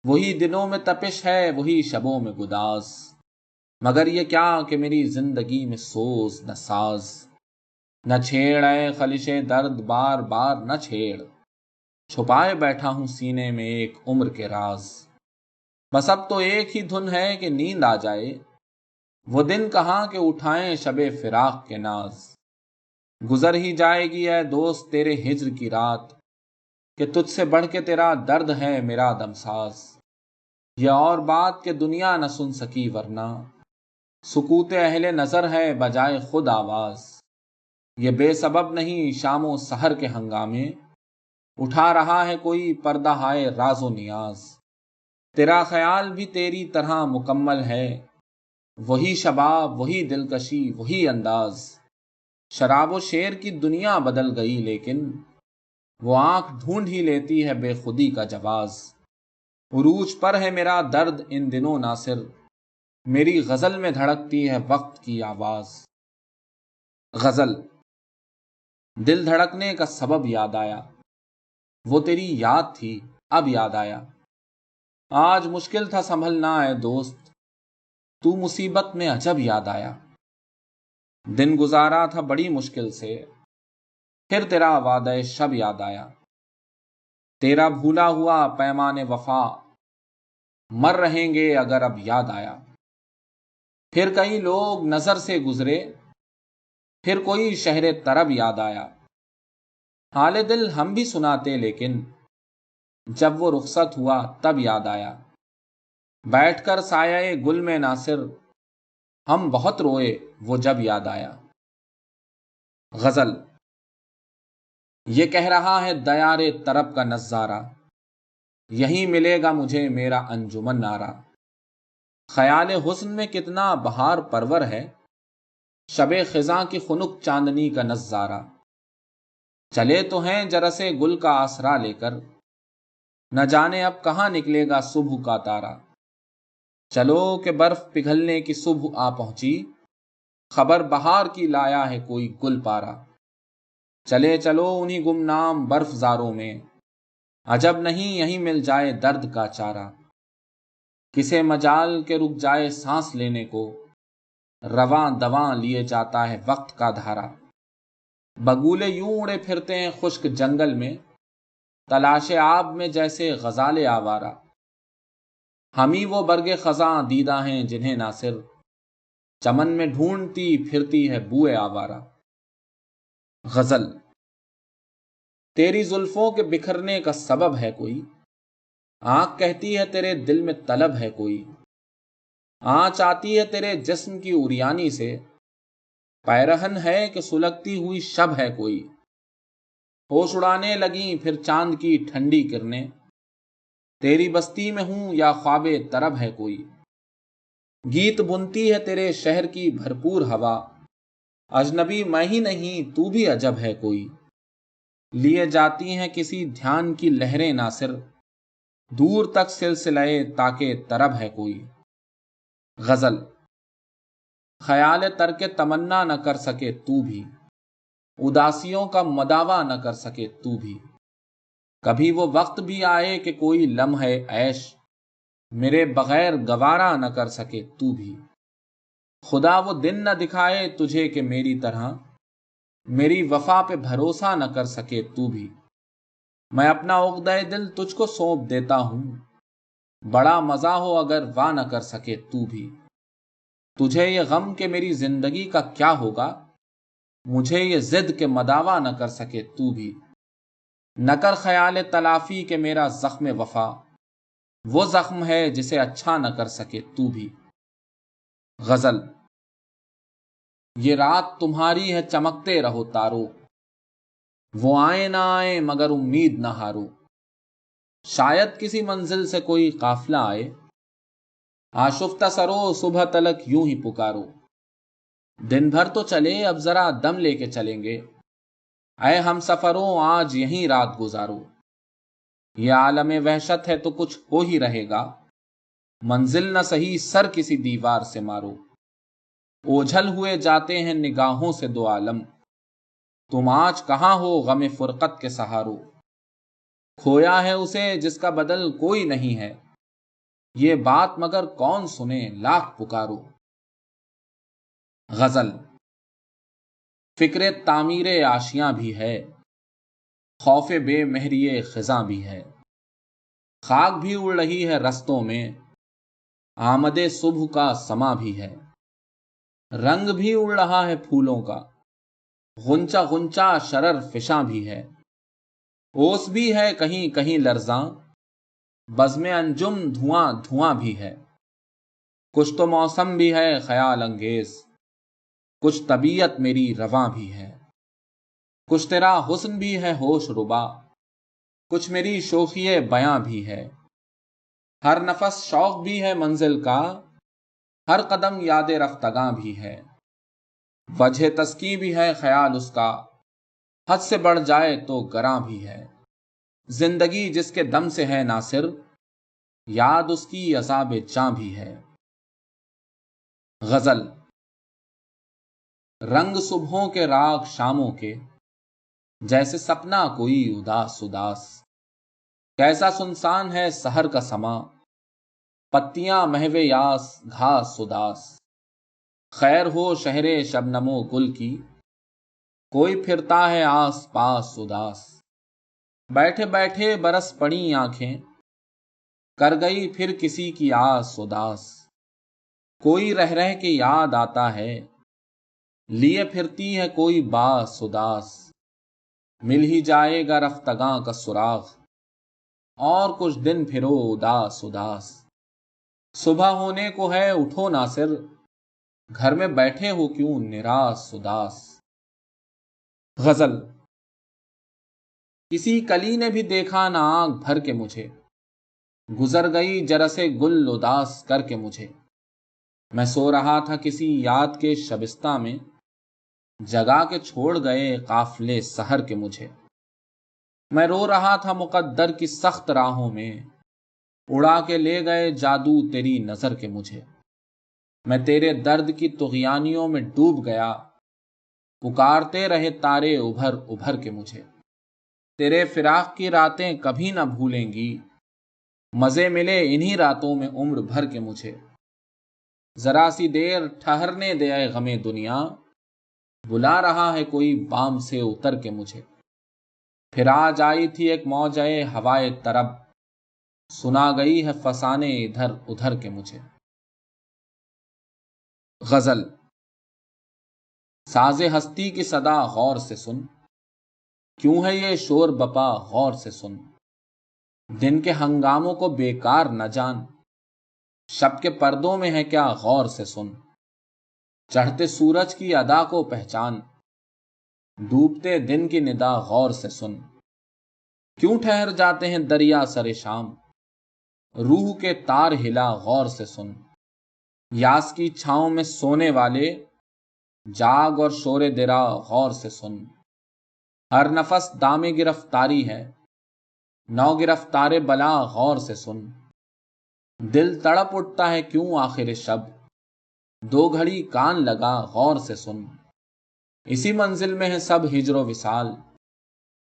وہی دنوں میں تپش ہے وہی شبوں میں گداز، مگر یہ کیا کہ میری زندگی میں سوز نہ ساز۔ نہ چھیڑ اے خلش درد بار بار نہ چھیڑ، چھپائے بیٹھا ہوں سینے میں ایک عمر کے راز۔ بس اب تو ایک ہی دھن ہے کہ نیند آ جائے، وہ دن کہاں کہ اٹھائیں شب فراق کے ناز۔ گزر ہی جائے گی اے دوست تیرے ہجر کی رات، کہ تجھ سے بڑھ کے تیرا درد ہے میرا دمساز۔ یہ اور بات کہ دنیا نہ سن سکی ورنہ سکوت اہل نظر ہے بجائے خود آواز۔ یہ بے سبب نہیں شام و سحر کے ہنگامے، اٹھا رہا ہے کوئی پردہ ہائے راز و نیاز۔ تیرا خیال بھی تیری طرح مکمل ہے، وہی شباب وہی دلکشی وہی انداز۔ شراب و شیر کی دنیا بدل گئی لیکن وہ آنکھ ڈھونڈ ہی لیتی ہے بے خودی کا جواز۔ عروج پر ہے میرا درد ان دنوں ناصر، میری غزل میں دھڑکتی ہے وقت کی آواز۔ غزل۔ دل دھڑکنے کا سبب یاد آیا، وہ تیری یاد تھی اب یاد آیا۔ آج مشکل تھا سنبھلنا اے دوست، تو مصیبت میں عجب یاد آیا۔ دن گزارا تھا بڑی مشکل سے، پھر تیرا وعدہ شب یاد آیا۔ تیرا بھولا ہوا پیمان وفا، مر رہیں گے اگر اب یاد آیا۔ پھر کئی لوگ نظر سے گزرے، پھر کوئی شہر طرب یاد آیا۔ حال دل ہم بھی سناتے لیکن جب وہ رخصت ہوا تب یاد آیا۔ بیٹھ کر سایہ گل میں ناصر ہم بہت روئے وہ جب یاد آیا۔ غزل۔ یہ کہہ رہا ہے دیار طرب کا نظارہ، یہیں ملے گا مجھے میرا انجمن نارہ۔ خیال حسن میں کتنا بہار پرور ہے، شب خزاں کی خنک چاندنی کا نظارہ۔ چلے تو ہیں جرس گل کا آسرا لے کر، نہ جانے اب کہاں نکلے گا صبح کا تارا۔ چلو کہ برف پگھلنے کی صبح آ پہنچی، خبر بہار کی لایا ہے کوئی گل پارا۔ چلے چلو انہی گمنام برف زاروں میں، عجب نہیں یہیں مل جائے درد کا چارہ۔ کسے مجال کے رک جائے سانس لینے کو، رواں دواں لیے جاتا ہے وقت کا دھارا۔ بگولے یوں اڑے پھرتے ہیں خشک جنگل میں، تلاش آب میں جیسے غزال آوارہ۔ ہمیں وہ برگ خزاں دیدہ ہیں جنہیں ناصر چمن میں ڈھونڈتی پھرتی ہے بوئے آوارہ۔ غزل۔ تیری زلفوں کے بکھرنے کا سبب ہے کوئی، آنکھ کہتی ہے تیرے دل میں طلب ہے کوئی۔ آنچ آتی ہے تیرے جسم کی اریانی سے، پیرہن ہے کہ سلگتی ہوئی شب ہے کوئی۔ ہوش اڑانے لگیں پھر چاند کی ٹھنڈی کرنیں، تیری بستی میں ہوں یا خواب طرب ہے کوئی۔ گیت بنتی ہے تیرے شہر کی بھرپور ہوا، اجنبی میں ہی نہیں تو بھی عجب ہے کوئی۔ لیے جاتی ہیں کسی دھیان کی لہریں ناصر، دور تک سلسلہ تاکہ طرب ہے کوئی۔ غزل۔ خیال ترک تمنا نہ کر سکے تو بھی، اداسیوں کا مداوا نہ کر سکے تو بھی۔ کبھی وہ وقت بھی آئے کہ کوئی لمحے عیش میرے بغیر گوارا نہ کر سکے تو بھی۔ خدا وہ دن نہ دکھائے تجھے کہ میری طرح میری وفا پہ بھروسہ نہ کر سکے تو بھی۔ میں اپنا عقدہ دل تجھ کو سونپ دیتا ہوں، بڑا مزہ ہو اگر وا نہ کر سکے تو بھی۔ تجھے یہ غم کہ میری زندگی کا کیا ہوگا، مجھے یہ ضد کہ مداوا نہ کر سکے تو بھی۔ نہ کر خیال تلافی کہ میرا زخم وفا وہ زخم ہے جسے اچھا نہ کر سکے تو بھی۔ غزل۔ یہ رات تمہاری ہے چمکتے رہو تارو، وہ آئے نہ آئے مگر امید نہ ہارو۔ شاید کسی منزل سے کوئی قافلہ آئے، آشفتہ سرو صبح تلک یوں ہی پکارو۔ دن بھر تو چلے اب ذرا دم لے کے چلیں گے، اے ہم سفروں آج یہیں رات گزارو۔ یہ عالم وحشت ہے تو کچھ ہو ہی رہے گا، منزل نہ سہی سر کسی دیوار سے مارو۔ اوجھل ہوئے جاتے ہیں نگاہوں سے دو عالم، تم آج کہاں ہو غم فرقت کے سہارو۔ کھویا ہے اسے جس کا بدل کوئی نہیں ہے، یہ بات مگر کون سنے لاکھ پکارو۔ غزل۔ فکر تعمیر آشیاں بھی ہے، خوف بے مہری خزاں بھی ہے۔ خاک بھی اڑ رہی ہے رستوں میں، آمد صبح کا سما بھی ہے۔ رنگ بھی اڑ رہا ہے پھولوں کا، غنچہ غنچہ شرر فشاں بھی ہے۔ اوس بھی ہے کہیں کہیں لرزاں، بزم انجم دھواں دھواں بھی ہے۔ کچھ تو موسم بھی ہے خیال انگیز، کچھ طبیعت میری رواں بھی ہے۔ کچھ تیرا حسن بھی ہے ہوش ربا، کچھ میری شوخی بیاں بھی ہے۔ ہر نفس شوق بھی ہے منزل کا، ہر قدم یاد رفتگاں بھی ہے۔ وجہ تسکی بھی ہے خیال اس کا، حد سے بڑھ جائے تو گراں بھی ہے۔ زندگی جس کے دم سے ہے ناصر، یاد اس کی عذاب جاں بھی ہے۔ غزل۔ رنگ صبحوں کے راگ شاموں کے، جیسے سپنا کوئی اداس اداس۔ کیسا سنسان ہے سحر کا سما، پتیاں محو یاس گھاس اداس۔ خیر ہو شہر شبنم و گل کی، کوئی پھرتا ہے آس پاس اداس۔ بیٹھے بیٹھے برس پڑی آنکھیں، کر گئی پھر کسی کی آس اداس۔ کوئی رہ رہ کے یاد آتا ہے، لیے پھرتی ہے کوئی باس اداس۔ مل ہی جائے گا رفتگاں کا سراغ، اور کچھ دن پھرو اداس اداس۔ صبح ہونے کو ہے اٹھو ناصر، گھر میں بیٹھے ہو کیوں نراس اداس۔ غزل۔ کسی کلی نے بھی دیکھا نہ آنکھ بھر کے مجھے، گزر گئی جرس گل اداس کر کے مجھے۔ میں سو رہا تھا کسی یاد کے شبستہ میں، جگا کے چھوڑ گئے قافلے سحر کے مجھے۔ میں رو رہا تھا مقدر کی سخت راہوں میں، اڑا کے لے گئے جادو تیری نظر کے مجھے۔ میں تیرے درد کی طغیانیوں میں ڈوب گیا، پکارتے رہے تارے ابھر ابھر کے مجھے۔ تیرے فراق کی راتیں کبھی نہ بھولیں گی، مزے ملے انہی راتوں میں عمر بھر کے مجھے۔ ذرا سی دیر ٹھہرنے دے اے غم دنیا، بلا رہا ہے کوئی بام سے اتر کے مجھے۔ پھر آج آئی تھی ایک موجۂ ہوائے طرب، سنا گئی ہے فسانے ادھر ادھر کے مجھے۔ غزل۔ ساز ہستی کی صدا غور سے سن، کیوں ہے یہ شور بپا غور سے سن۔ دن کے ہنگاموں کو بیکار نہ جان، شب کے پردوں میں ہے کیا غور سے سن۔ چڑھتے سورج کی ادا کو پہچان، ڈوبتے دن کی ندا غور سے سن۔ کیوں ٹھہر جاتے ہیں دریا سر شام، روح کے تار ہلا غور سے سن۔ یاس کی چھاؤں میں سونے والے، جاگ اور شور درا غور سے سن۔ ہر نفس دام گرفتاری ہے، نو گرفتار بلا غور سے سن۔ دل تڑپ اٹھتا ہے کیوں آخر شب، دو گھڑی کان لگا غور سے سن۔ اسی منزل میں ہے سب ہجر و وصال،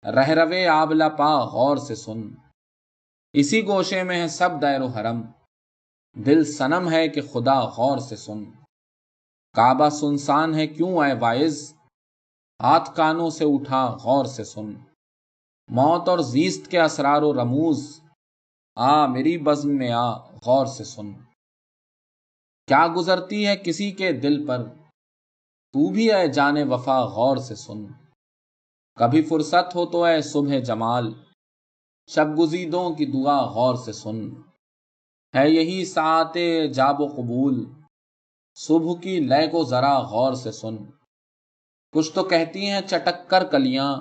رہ روے آبلا پا غور سے سن۔ اسی گوشے میں ہے سب دیر و حرم، دل صنم ہے کہ خدا غور سے سن۔ کعبہ سنسان ہے کیوں اے واعظ، ہاتھ کانوں سے اٹھا غور سے سن۔ موت اور زیست کے اسرار و رموز، آ میری بزم میں آ غور سے سن۔ کیا گزرتی ہے کسی کے دل پر، تو بھی اے جان وفا غور سے سن۔ کبھی فرصت ہو تو اے صبح جمال، شب گزیدوں کی دعا غور سے سن۔ ہے یہی ساعت جاب و قبول، صبح کی لے کو ذرا غور سے سن۔ کچھ تو کہتی ہیں چٹک کر کلیاں،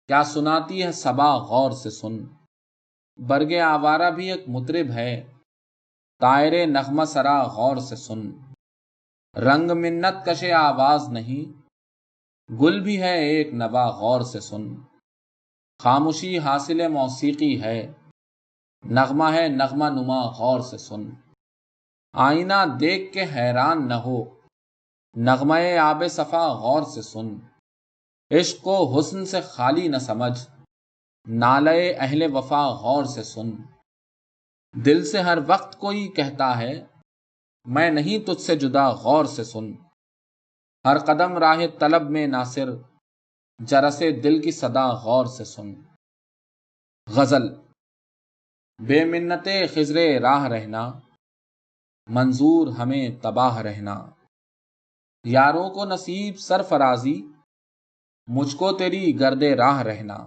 کیا سناتی ہے صبا غور سے سن۔ برگ آوارہ بھی ایک مطرب ہے، طائر نغمہ سرا غور سے سن۔ رنگ منت کش آواز نہیں، گل بھی ہے ایک نوا غور سے سن۔ خاموشی حاصل موسیقی ہے، نغمہ ہے نغمہ نما غور سے سن۔ آئینہ دیکھ کے حیران نہ ہو، نغمہ آب صفا غور سے سن۔ عشق کو حسن سے خالی نہ سمجھ، نالے اہل وفا غور سے سن۔ دل سے ہر وقت کوئی کہتا ہے، میں نہیں تجھ سے جدا غور سے سن۔ ہر قدم راہ طلب میں ناصر، جرس دل کی صدا غور سے سن۔ غزل۔ بے منت خضر راہ رہنا، منظور ہمیں تباہ رہنا۔ یاروں کو نصیب سرفرازی، مجھ کو تیری گرد راہ رہنا۔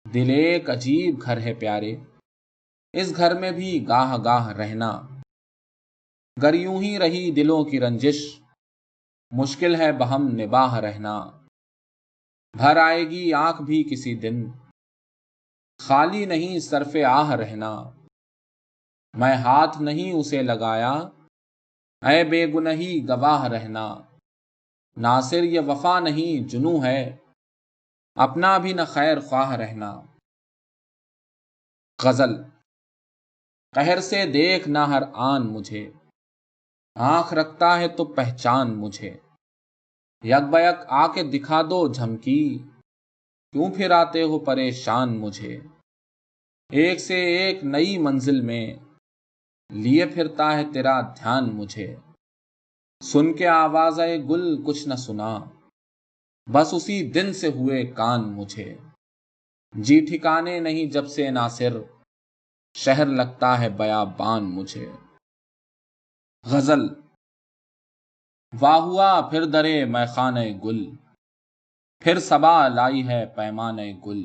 دل ایک عجیب گھر ہے پیارے، اس گھر میں بھی گاہ گاہ رہنا، گر یوں ہی رہی دلوں کی رنجش، مشکل ہے بہم نباہ رہنا۔ بھر آئے گی آنکھ بھی کسی دن، خالی نہیں صرف آہ رہنا، میں ہاتھ نہیں اسے لگایا، اے بے گنہی گواہ رہنا۔ ناصر یہ وفا نہیں جنوں ہے، اپنا بھی نہ خیر خواہ رہنا۔ غزل۔ قہر سے دیکھ نہ ہر آن مجھے، آنکھ رکھتا ہے تو پہچان مجھے، یک بیک آ کے دکھا دو جھمکی، کیوں پھر آتے ہو پریشان مجھے۔ ایک سے ایک نئی منزل میں لیے پھرتا ہے تیرا دھیان مجھے، سن کے آواز گل کچھ نہ سنا، بس اسی دن سے ہوئے کان مجھے۔ جی ٹھکانے نہیں جب سے ناصر، شہر لگتا ہے بیابان مجھے۔ غزل۔ واہ ہوا پھر درے میں خانہ گل، پھر صبا لائی ہے پیمانہ گل،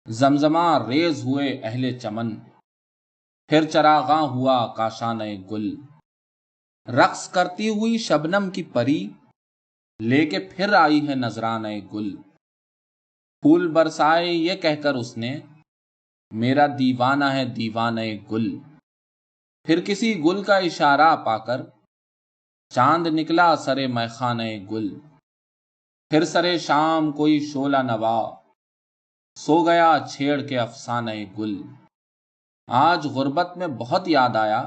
زمزمہ ریز ہوئے اہل چمن، پھر چراغاں ہوا کاشانہ گل، رقص کرتی ہوئی شبنم کی پری، لے کے پھر آئی ہے نذرانہ گل، پھول برسائے یہ کہہ کر اس نے، میرا دیوانہ ہے دیوانہ گل، پھر کسی گل کا اشارہ پا کر، چاند نکلا سرے میخانہ گل، پھر سرے شام کوئی شعلہ نوا، سو گیا چھیڑ کے افسانہ گل۔ آج غربت میں بہت یاد آیا،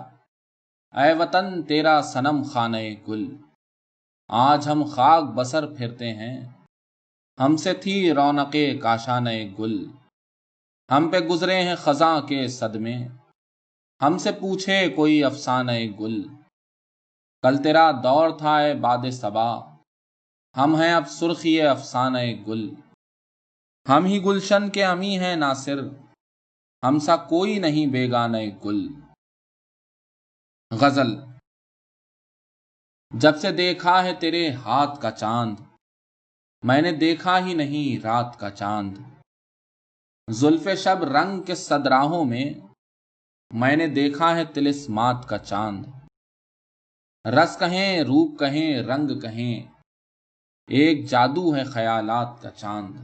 اے وطن تیرا صنم خانہ گل، آج ہم خاک بسر پھرتے ہیں، ہم سے تھی رونق کاشانہ گل، ہم پہ گزرے ہیں خزاں کے صدمے، ہم سے پوچھے کوئی افسانہ گل، کل تیرا دور تھا اے باد صبا، ہم ہیں اب سرخی افسانہ گل، ہم ہی گلشن کے امی ہیں ناصر، ہم سا کوئی نہیں بیگانہ گل۔ غزل۔ جب سے دیکھا ہے تیرے ہاتھ کا چاند، میں نے دیکھا ہی نہیں رات کا چاند، زلف شب رنگ کے صدراہوں میں نے دیکھا ہے طلسمات کا چاند، رس کہیں روپ کہیں رنگ کہیں، ایک جادو ہے خیالات کا چاند۔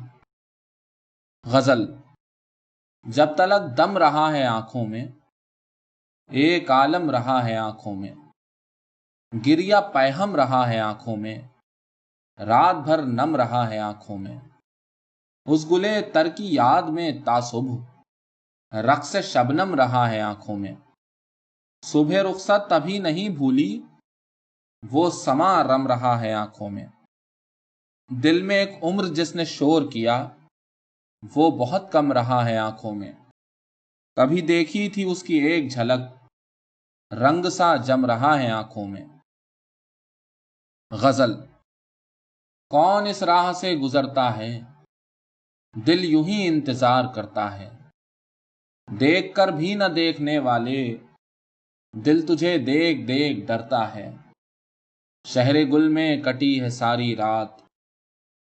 غزل۔ جب تلک دم رہا ہے آنکھوں میں، ایک عالم رہا ہے آنکھوں میں، گریا پیہم رہا ہے آنکھوں میں، رات بھر نم رہا ہے آنکھوں میں، اس گلے تر کی یاد میں صبح رقص شبنم رہا ہے آنکھوں میں، صبح رخصت ابھی نہیں بھولی، وہ سما رم رہا ہے آنکھوں میں، دل میں ایک عمر جس نے شور کیا، وہ بہت کم رہا ہے آنکھوں میں، کبھی دیکھی تھی اس کی ایک جھلک، رنگ سا جم رہا ہے آنکھوں میں۔ غزل۔ کون اس راہ سے گزرتا ہے، دل یوں ہی انتظار کرتا ہے، دیکھ کر بھی نہ دیکھنے والے، دل تجھے دیکھ دیکھ ڈرتا ہے، شہر گل میں کٹی ہے ساری رات،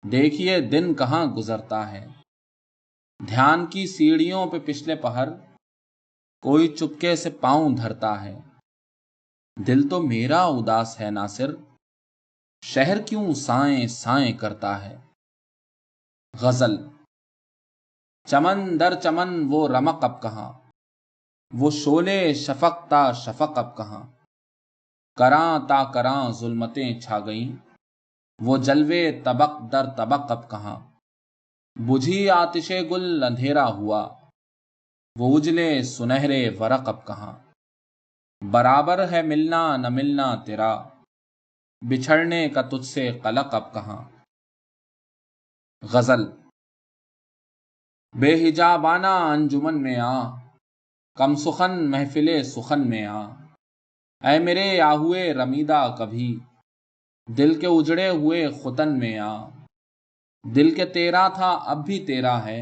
دیکھیے دن کہاں گزرتا ہے، دھیان کی سیڑھیوں پہ پچھلے پہر، کوئی چپکے سے پاؤں دھرتا ہے، دل تو میرا اداس ہے ناصر، شہر کیوں سائیں سائیں کرتا ہے۔ غزل۔ چمن در چمن وہ رمق اب کہاں، وہ شعلے شفق تا شفق اب کہاں، کراں تا کراں ظلمتیں چھا گئیں، وہ جلوے طبق در طبق اب کہاں، بجھی آتش گل اندھیرا ہوا، وہ اجلے سنہرے ورق اب کہاں، برابر ہے ملنا نہ ملنا تیرا، بچھڑنے کا تجھ سے قلق اب کہاں۔ غزل۔ بے حجابانہ انجمن میں آ، کم سخن محفل سخن میں آ، اے میرے آہوئے رمیدہ کبھی، دل کے اجڑے ہوئے ختن میں آ، دل کے تیرا تھا اب بھی تیرا ہے،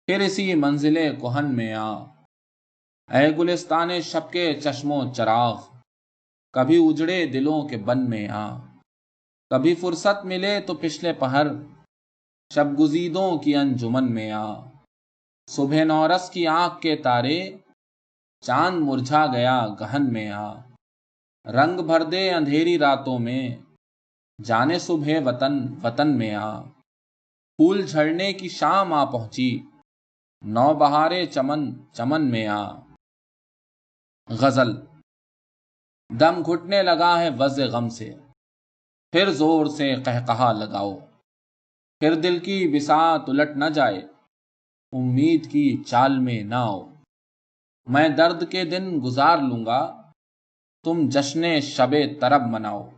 پھر اسی منزل کہن میں آ، اے گلستان شب کے چشم و چراغ، کبھی اجڑے دلوں کے بن میں آ، کبھی فرصت ملے تو پچھلے پہر، شب گزیدوں کی انجمن میں آ۔ صبح نورس کی آنکھ کے تارے، چاند مرجھا گیا گہن میں آ، رنگ بھر دے اندھیری راتوں میں، جانے صبح وطن وطن میں آ، پھول جھڑنے کی شام آ پہنچی، نو بہارے چمن چمن میں آ۔ غزل۔ دم گھٹنے لگا ہے وضع غم سے، پھر زور سے قہقہا لگاؤ، پھر دل کی بساط الٹ نہ جائے، امید کی چال میں نہ آؤ۔ میں درد کے دن گزار لوں گا، تم جشن شب طرب مناؤ۔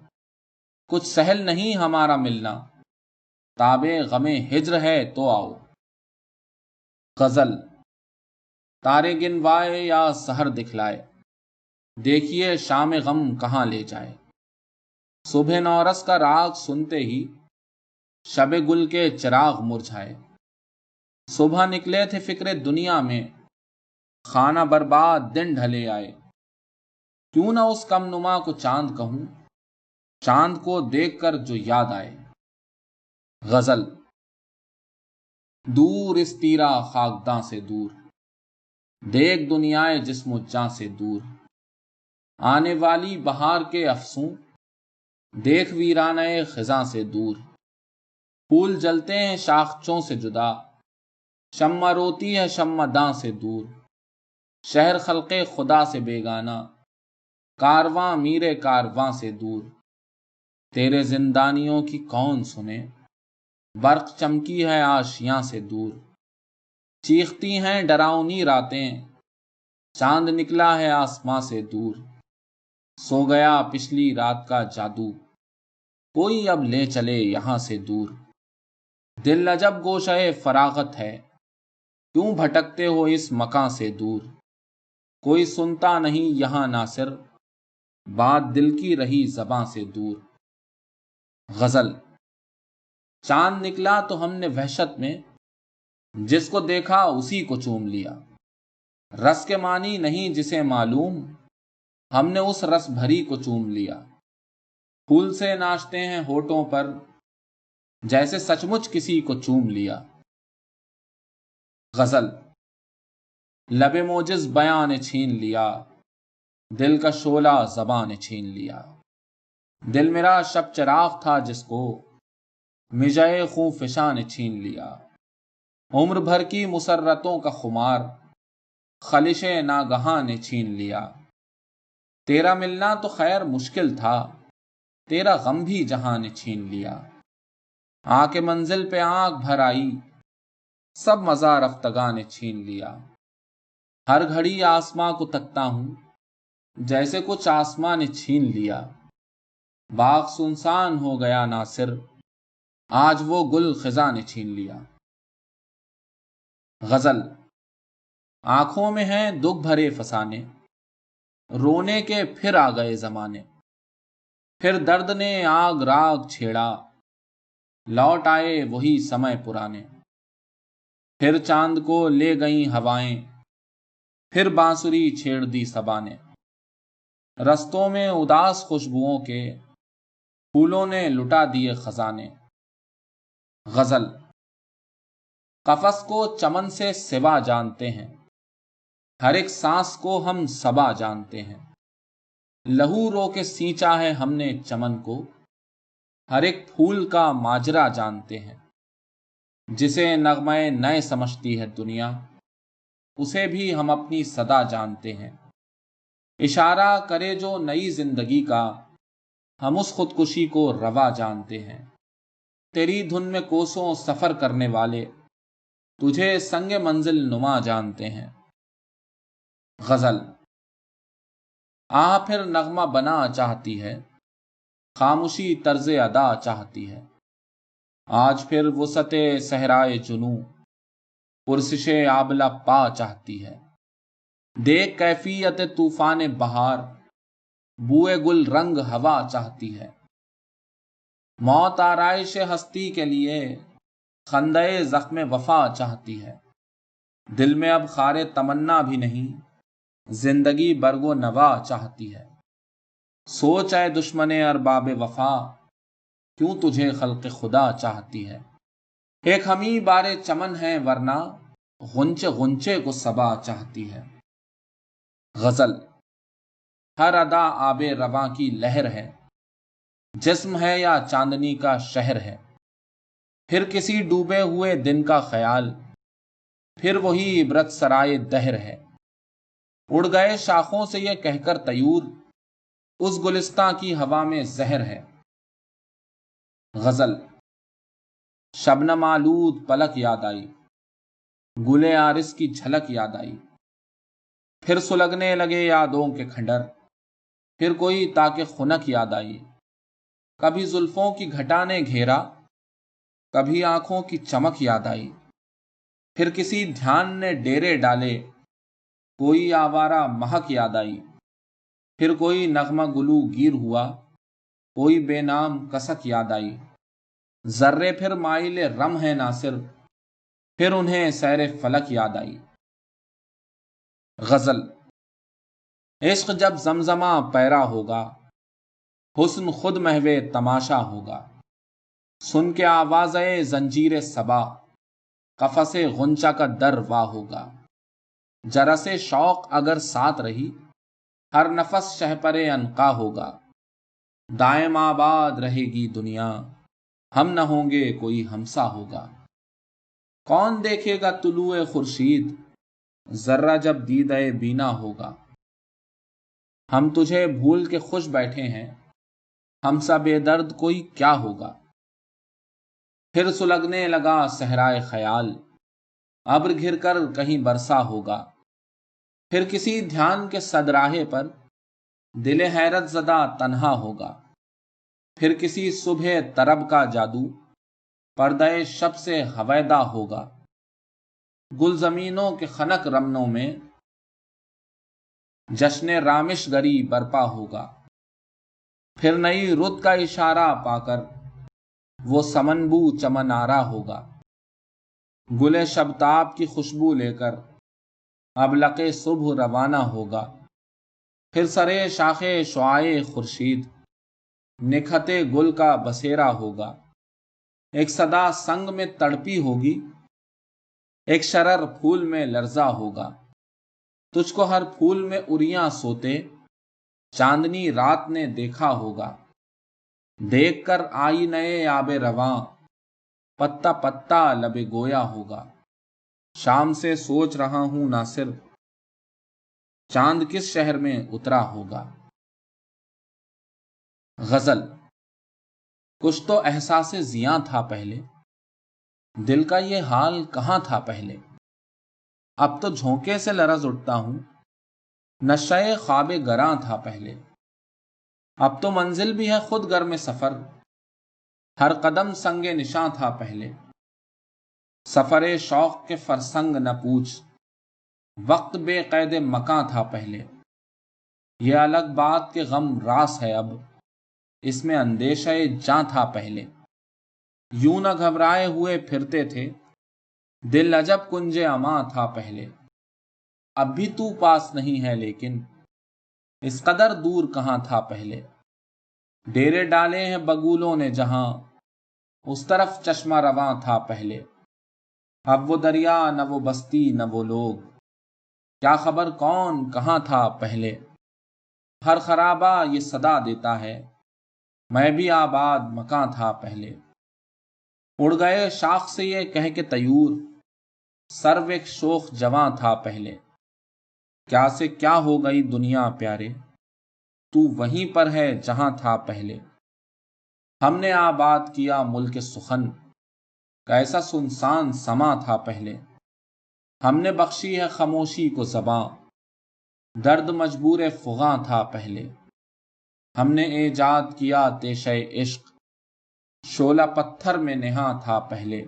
کچھ سہل نہیں ہمارا ملنا، تابے غم ہجر ہے تو آؤ۔ غزل۔ تارے گنوائے یا سحر دکھلائے، دیکھیے شام غم کہاں لے جائے۔ صبح نورس کا راگ سنتے ہی شب گل کے چراغ مرجھائے۔ صبح نکلے تھے فکر دنیا میں، خانہ برباد دن ڈھلے آئے۔ کیوں نہ اس کم نما کو چاند کہوں، چاند کو دیکھ کر جو یاد آئے۔ غزل۔ دور اس تیرا خاکداں سے دور، دیکھ دنیائے جسم و جاں سے دور۔ آنے والی بہار کے افسوں، دیکھ ویرانہ خزاں سے دور۔ پھول جلتے ہیں شاخچوں سے جدا، شمع روتی ہے شمع داں سے دور۔ شہر خلق خدا سے بیگانہ، کارواں میرے کارواں سے دور۔ تیرے زندانیوں کی کون سنے، برق چمکی ہے آشیاں سے دور۔ چیختی ہیں ڈراؤنی راتیں، چاند نکلا ہے آسماں سے دور۔ سو گیا پچھلی رات کا جادو، کوئی اب لے چلے یہاں سے دور۔ دل عجب گوشہ فراغت ہے، کیوں بھٹکتے ہو اس مکاں سے دور۔ کوئی سنتا نہیں یہاں ناصر، بات دل کی رہی زباں سے دور۔ غزل۔ چاند نکلا تو ہم نے وحشت میں، جس کو دیکھا اسی کو چوم لیا۔ رس کے معنی نہیں جسے معلوم، ہم نے اس رس بھری کو چوم لیا۔ پھول سے ناچتے ہیں ہونٹوں پر، جیسے سچ مچ کسی کو چوم لیا۔ غزل۔ لب موجز بیاں نے چھین لیا، دل کا شعلہ زباں نے چھین لیا۔ دل میرا شب چراغ تھا جس کو، مژۂ خوں فشاں نے چھین لیا۔ عمر بھر کی مسرتوں کا خمار، خلش ناگہاں نے چھین لیا۔ تیرا ملنا تو خیر مشکل تھا، تیرا غم بھی جہاں نے چھین لیا۔ آ کے منزل پہ آنکھ بھر آئی، سب مزہ رفتگاں نے چھین لیا۔ ہر گھڑی آسماں کو تکتا ہوں، جیسے کچھ آسماں نے چھین لیا۔ باغ سنسان ہو گیا ناصر، آج وہ گل خزاں نے چھین لیا۔ غزل۔ آنکھوں میں ہیں دکھ بھرے فسانے، رونے کے پھر آ گئے زمانے۔ پھر درد نے آگ راگ چھیڑا، لوٹ آئے وہی سمے پرانے۔ پھر چاند کو لے گئیں ہوائیں، پھر بانسری چھیڑ دی صبا نے۔ رستوں میں اداس خوشبوؤں کے، پھولوں نے لٹا دیے خزانے۔ غزل۔ قفس کو چمن سے سوا جانتے ہیں، ہر ایک سانس کو ہم صبا جانتے ہیں۔ لہو رو کے سینچا ہے ہم نے چمن کو، ہر ایک پھول کا ماجرا جانتے ہیں۔ جسے نغمہ نئے سمجھتی ہے دنیا، اسے بھی ہم اپنی صدا جانتے ہیں۔ اشارہ کرے جو نئی زندگی کا، ہم اس خودکشی کو روا جانتے ہیں۔ تیری دھن میں کوسوں سفر کرنے والے، تجھے سنگ منزل نما جانتے ہیں۔ غزل۔ پھر نغمہ بنا چاہتی ہے، خاموشی طرز ادا چاہتی ہے۔ آج پھر وسعت صحرائے جنوں، پرسش آبلہ پا چاہتی ہے۔ دیکھ کیفیت طوفان بہار، بوئے گل رنگ ہوا چاہتی ہے۔ موت آرائش ہستی کے لیے، خندۂ زخم وفا چاہتی ہے۔ دل میں اب خار تمنا بھی نہیں، زندگی برگ و نوا چاہتی ہے۔ سوچ اے دشمن ارباب وفا، کیوں تجھے خلق خدا چاہتی ہے۔ ایک ہمیں بارے چمن ہے ورنہ، غنچے غنچے کو صبا چاہتی ہے۔ غزل۔ ہر ادا آب رواں کی لہر ہے، جسم ہے یا چاندنی کا شہر ہے، پھر کسی ڈوبے ہوئے دن کا خیال، پھر وہی عبرت سرائے دہر ہے۔ اڑ گئے شاخوں سے یہ کہہ کر طیور، اس گلستاں کی ہوا میں زہر ہے۔ غزل۔ شبنم آلود پلک یاد آئی، گلے عارض کی جھلک یاد آئی، پھر سلگنے لگے یادوں کے کھنڈر، پھر کوئی تاکہ خنک یاد آئی۔ کبھی زلفوں کی گھٹا نے گھیرا، کبھی آنکھوں کی چمک یاد آئی، پھر کسی دھیان نے ڈیرے ڈالے، کوئی آوارہ مہک یاد آئی، پھر کوئی نغمہ گلو گیر ہوا، کوئی بے نام کسک یاد آئی۔ ذرے پھر مائل رم ہے ناصر، پھر انہیں سیر فلک یاد آئی۔ غزل۔ عشق جب زمزمہ پیرا ہوگا، حسن خود محو تماشا ہوگا، سن کے آواز زنجیر صبا، قفس غنچہ کا در وا ہوگا۔ جرس شوق اگر ساتھ رہی، ہر نفس شہپر عنقا ہوگا۔ دائم آباد رہے گی دنیا، ہم نہ ہوں گے کوئی ہمسا ہوگا۔ کون دیکھے گا طلوع خورشید، ذرہ جب دیدہ بینا ہوگا۔ ہم تجھے بھول کے خوش بیٹھے ہیں، ہم سا بے درد کوئی کیا ہوگا۔ پھر سلگنے لگا صحرائے خیال، ابر گھر کر کہیں برسا ہوگا۔ پھر کسی دھیان کے صدراہے پر، دل حیرت زدہ تنہا ہوگا۔ پھر کسی صبح طرب کا جادو، پردہ شب سے ہویدا ہوگا۔ گل زمینوں کے خنک رمنوں میں، جشن رامش گری برپا ہوگا۔ پھر نئی رت کا اشارہ پا کر، وہ سمنبو چمن آرا ہوگا۔ گل شبتاب کی خوشبو لے کر، اب لقے صبح روانہ ہوگا۔ پھر سرے شاخے شعاع خورشید، نکھتے گل کا بسیرا ہوگا۔ ایک صدا سنگ میں تڑپی ہوگی، ایک شرر پھول میں لرزا ہوگا۔ تجھ کو ہر پھول میں اریاں سوتے، چاندنی رات نے دیکھا ہوگا۔ دیکھ کر آئی نئے آب رواں، پتا پتا لب گویا ہوگا۔ شام سے سوچ رہا ہوں ناصر، چاند کس شہر میں اترا ہوگا۔ غزل۔ کچھ تو احساس زیاں تھا پہلے، دل کا یہ حال کہاں تھا پہلے۔ اب تو جھونکے سے لرز اٹھتا ہوں، نشہ خواب گراں تھا پہلے۔ اب تو منزل بھی ہے خود گرم سفر، ہر قدم سنگ نشاں تھا پہلے۔ سفر شوق کے فرسنگ نہ پوچھ، وقت بے قید مکاں تھا پہلے۔ یہ الگ بات کہ غم راس ہے اب، اس میں اندیشہ جاں تھا پہلے۔ یوں نہ گھبرائے ہوئے پھرتے تھے، دل عجب کنج اماں تھا پہلے۔ اب بھی تو پاس نہیں ہے لیکن، اس قدر دور کہاں تھا پہلے۔ ڈیرے ڈالے ہیں بگولوں نے جہاں، اس طرف چشمہ رواں تھا پہلے۔ اب وہ دریا نہ وہ بستی نہ وہ لوگ، کیا خبر کون کہاں تھا پہلے۔ ہر خرابہ یہ صدا دیتا ہے، میں بھی آباد مکاں تھا پہلے۔ اڑ گئے شاخ سے یہ کہہ کے طیور، سرو ایک شوخ جواں تھا پہلے۔ کیا سے کیا ہو گئی دنیا پیارے، تو وہیں پر ہے جہاں تھا پہلے۔ ہم نے آباد کیا ملک سخن، کیسا سنسان سما تھا پہلے۔ ہم نے بخشی ہے خاموشی کو زباں، درد مجبور فغاں تھا پہلے۔ ہم نے ایجاد کیا تیشہ عشق، شعلہ پتھر میں نہاں تھا پہلے۔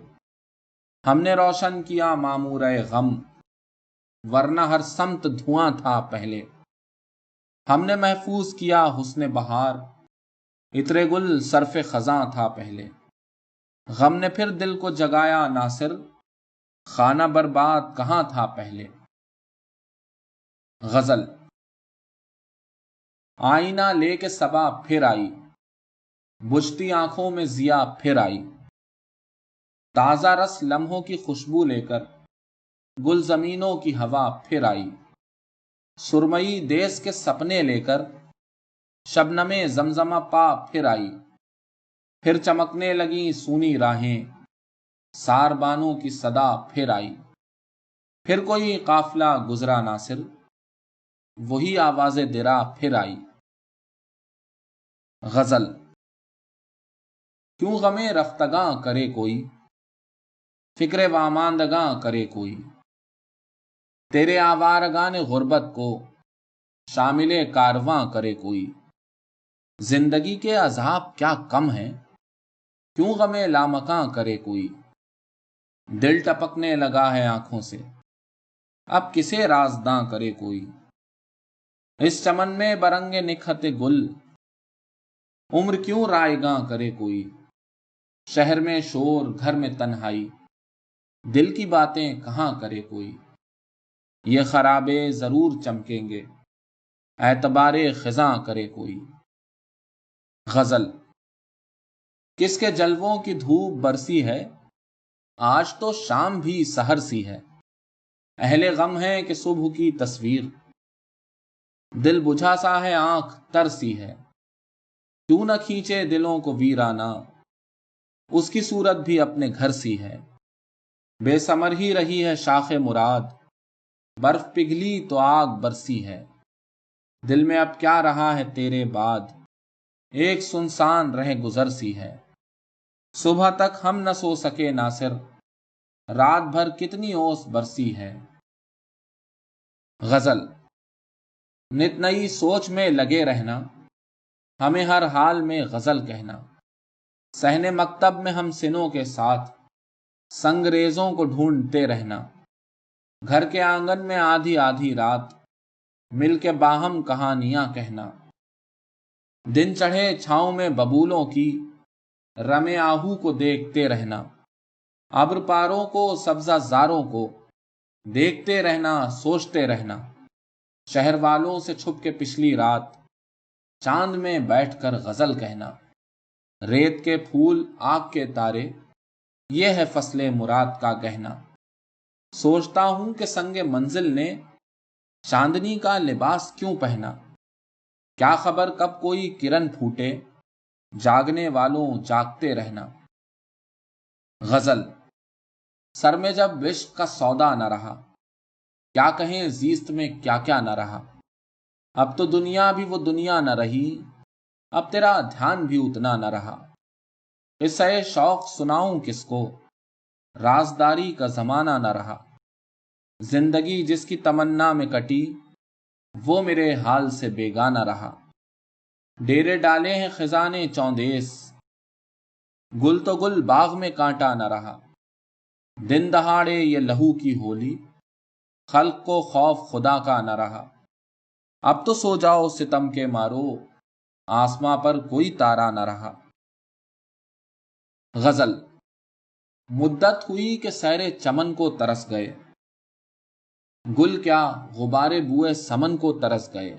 ہم نے روشن کیا معمور غم، ورنہ ہر سمت دھواں تھا پہلے۔ ہم نے محفوظ کیا حسن بہار، عطر گل صرف خزاں تھا پہلے۔ غم نے پھر دل کو جگایا ناصر، خانہ برباد کہاں تھا پہلے۔ غزل۔ آئینہ لے کے صبا پھر آئی، بجھتی آنکھوں میں ضیا پھر آئی۔ تازہ رس لمحوں کی خوشبو لے کر، گل زمینوں کی ہوا پھر آئی، سرمئی دیس کے سپنے لے کر شبنم زمزمہ پا پھر آئی، پھر چمکنے لگیں سونی راہیں، ساربانوں کی صدا پھر آئی، پھر کوئی قافلہ گزرا ناصر، وہی آواز درا پھر آئی۔ غزل۔ کیوں غمِ رفتگاں کرے کوئی، فکر واماندگاں کرے کوئی، تیرے آوارگان غربت کو شامل کارواں کرے کوئی، زندگی کے عذاب کیا کم ہیں، کیوں غمِ لامکاں کرے کوئی، دل ٹپکنے لگا ہے آنکھوں سے، اب کسے رازداں کرے کوئی، اس چمن میں برنگ نکھت گل، عمر کیوں رائے گاں کرے کوئی، شہر میں شور گھر میں تنہائی، دل کی باتیں کہاں کرے کوئی، یہ خرابے ضرور چمکیں گے، اعتبار خزاں کرے کوئی۔ غزل۔ کس کے جلووں کی دھوپ برسی ہے، آج تو شام بھی سحر سی ہے، اہل غم ہے کہ صبح کی تصویر، دل بجھا سا ہے آنکھ تر سی ہے، کیوں نہ کھینچے دلوں کو ویرانہ، اس کی صورت بھی اپنے گھر سی ہے، بے ثمر ہی رہی ہے شاخ مراد، برف پگھلی تو آگ برسی ہے، دل میں اب کیا رہا ہے تیرے بعد، ایک سنسان رہ گزر سی ہے، صبح تک ہم نہ سو سکے ناصر، رات بھر کتنی اوس برسی ہے۔ غزل۔ نت نئی سوچ میں لگے رہنا، ہمیں ہر حال میں غزل کہنا، صحن مکتب میں ہم سنوں کے ساتھ سنگریزوں کو ڈھونڈتے رہنا، گھر کے آنگن میں آدھی آدھی رات مل کے باہم کہانیاں کہنا، دن چڑھے چھاؤں میں ببولوں کی رم آہو کو دیکھتے رہنا، ابر پاروں کو سبزہ زاروں کو دیکھتے رہنا، سوچتے رہنا، شہر والوں سے چھپ کے پچھلی رات چاند میں بیٹھ کر غزل کہنا، ریت کے پھول آگ کے تارے یہ ہے فصل مراد کا گہنا، سوچتا ہوں کہ سنگ منزل نے چاندنی کا لباس کیوں پہنا، کیا خبر کب کوئی کرن پھوٹے، جاگنے والوں جاگتے رہنا۔ غزل۔ سر میں جب عشق کا سودا نہ رہا، کیا کہیں زیست میں کیا کیا نہ رہا، اب تو دنیا بھی وہ دنیا نہ رہی، اب تیرا دھیان بھی اتنا نہ رہا، قصہ شوق سناؤں کس کو، رازداری کا زمانہ نہ رہا، زندگی جس کی تمنا میں کٹی وہ میرے حال سے بیگانہ رہا، ڈیرے ڈالے ہیں خزانے چوندیس، گل تو گل باغ میں کانٹا نہ رہا، دن دہاڑے یہ لہو کی ہولی، خلق کو خوف خدا کا نہ رہا، اب تو سو جاؤ ستم کے مارو، آسماں پر کوئی تارا نہ رہا۔ غزل۔ مدت ہوئی کہ سیر چمن کو ترس گئے، گل کیا غبارے بوئے سمن کو ترس گئے،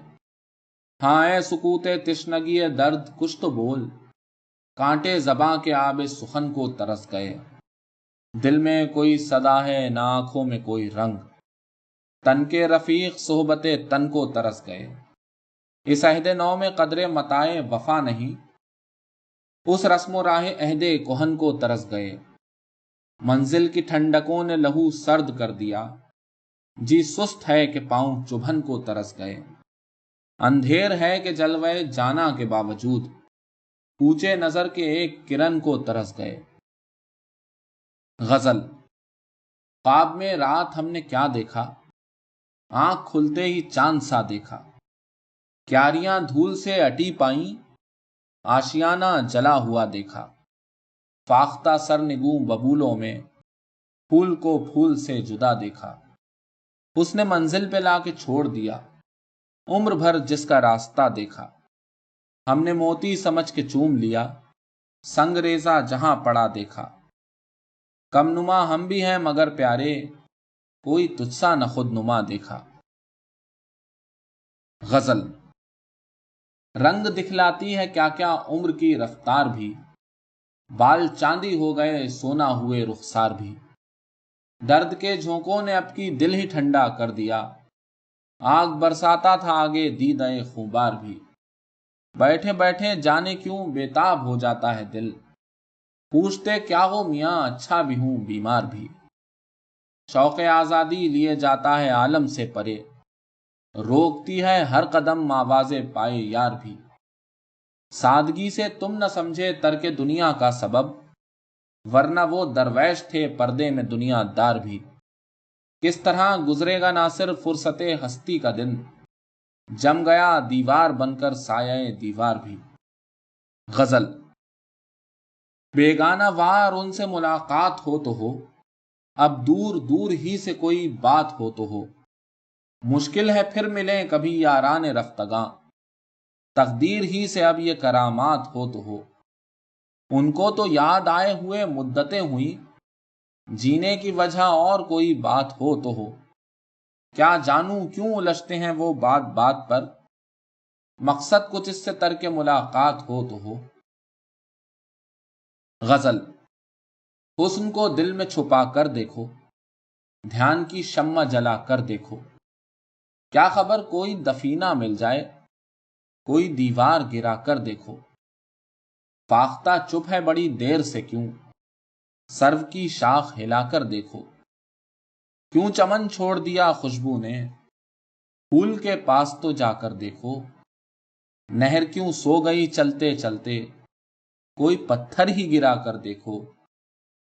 ہاں اے سکوت تشنگی درد کچھ تو بول، کانٹے زباں کے آب سخن کو ترس گئے، دل میں کوئی صدا ہے نہ آنکھوں میں کوئی رنگ، تن کے رفیق صحبت تن کو ترس گئے، اس عہد نو میں قدر متاع وفا نہیں، اس رسم و راہ عہد کہن کو ترس گئے، منزل کی ٹھنڈکوں نے لہو سرد کر دیا، جی سست ہے کہ پاؤں چبھن کو ترس گئے، اندھیر ہے کہ جلوے جانا کے باوجود اونچے نظر کے ایک کرن کو ترس گئے۔ غزل۔ خواب میں رات ہم نے کیا دیکھا، آنکھ کھلتے ہی چاند سا دیکھا، کیاریاں دھول سے اٹی پائیں، آشیانہ جلا ہوا دیکھا، فاختہ سر نگوں ببولوں میں پھول کو پھول سے جدا دیکھا، اس نے منزل پہ لا کے چھوڑ دیا، عمر بھر جس کا راستہ دیکھا، ہم نے موتی سمجھ کے چوم لیا، سنگ ریزہ جہاں پڑا دیکھا، کم نما ہم بھی ہیں مگر پیارے، کوئی تجھ سا نہ خود نما دیکھا۔ غزل۔ رنگ دکھلاتی ہے کیا کیا عمر کی رفتار بھی، بال چاندی ہو گئے سونا ہوئے رخسار بھی، درد کے جھونکوں نے اب کی دل ہی ٹھنڈا کر دیا، آگ برساتا تھا آگے دیدہ خوبار بھی، بیٹھے بیٹھے جانے کیوں بےتاب ہو جاتا ہے دل، پوچھتے کیا ہو میاں اچھا بھی ہوں بیمار بھی، شوق آزادی لیے جاتا ہے عالم سے پرے، روکتی ہے ہر قدم آواز پائے یار بھی، سادگی سے تم نہ سمجھے ترک دنیا کا سبب، ورنہ وہ درویش تھے پردے میں دنیا دار بھی، کس طرح گزرے گا نہ صرف فرصت ہستی کا دن، جم گیا دیوار بن کر سایہ دیوار بھی۔ غزل۔ بیگانہ وار ان سے ملاقات ہو تو ہو، اب دور دور ہی سے کوئی بات ہو تو ہو، مشکل ہے پھر ملیں کبھی یاران رفتگاں، تقدیر ہی سے اب یہ کرامات ہو تو ہو، ان کو تو یاد آئے ہوئے مدتیں ہوئی، جینے کی وجہ اور کوئی بات ہو تو ہو، کیا جانوں کیوں الجھتے ہیں وہ بات بات پر، مقصد کچھ اس سے ترک ملاقات ہو تو ہو۔ غزل۔ حسن کو دل میں چھپا کر دیکھو، دھیان کی شمع جلا کر دیکھو، کیا خبر کوئی دفینہ مل جائے، کوئی دیوار گرا کر دیکھو، فاختہ چپ ہے بڑی دیر سے کیوں، سرو کی شاخ ہلا کر دیکھو، کیوں چمن چھوڑ دیا خوشبو نے، پھول کے پاس تو جا کر دیکھو، نہر کیوں سو گئی چلتے چلتے، کوئی پتھر ہی گرا کر دیکھو،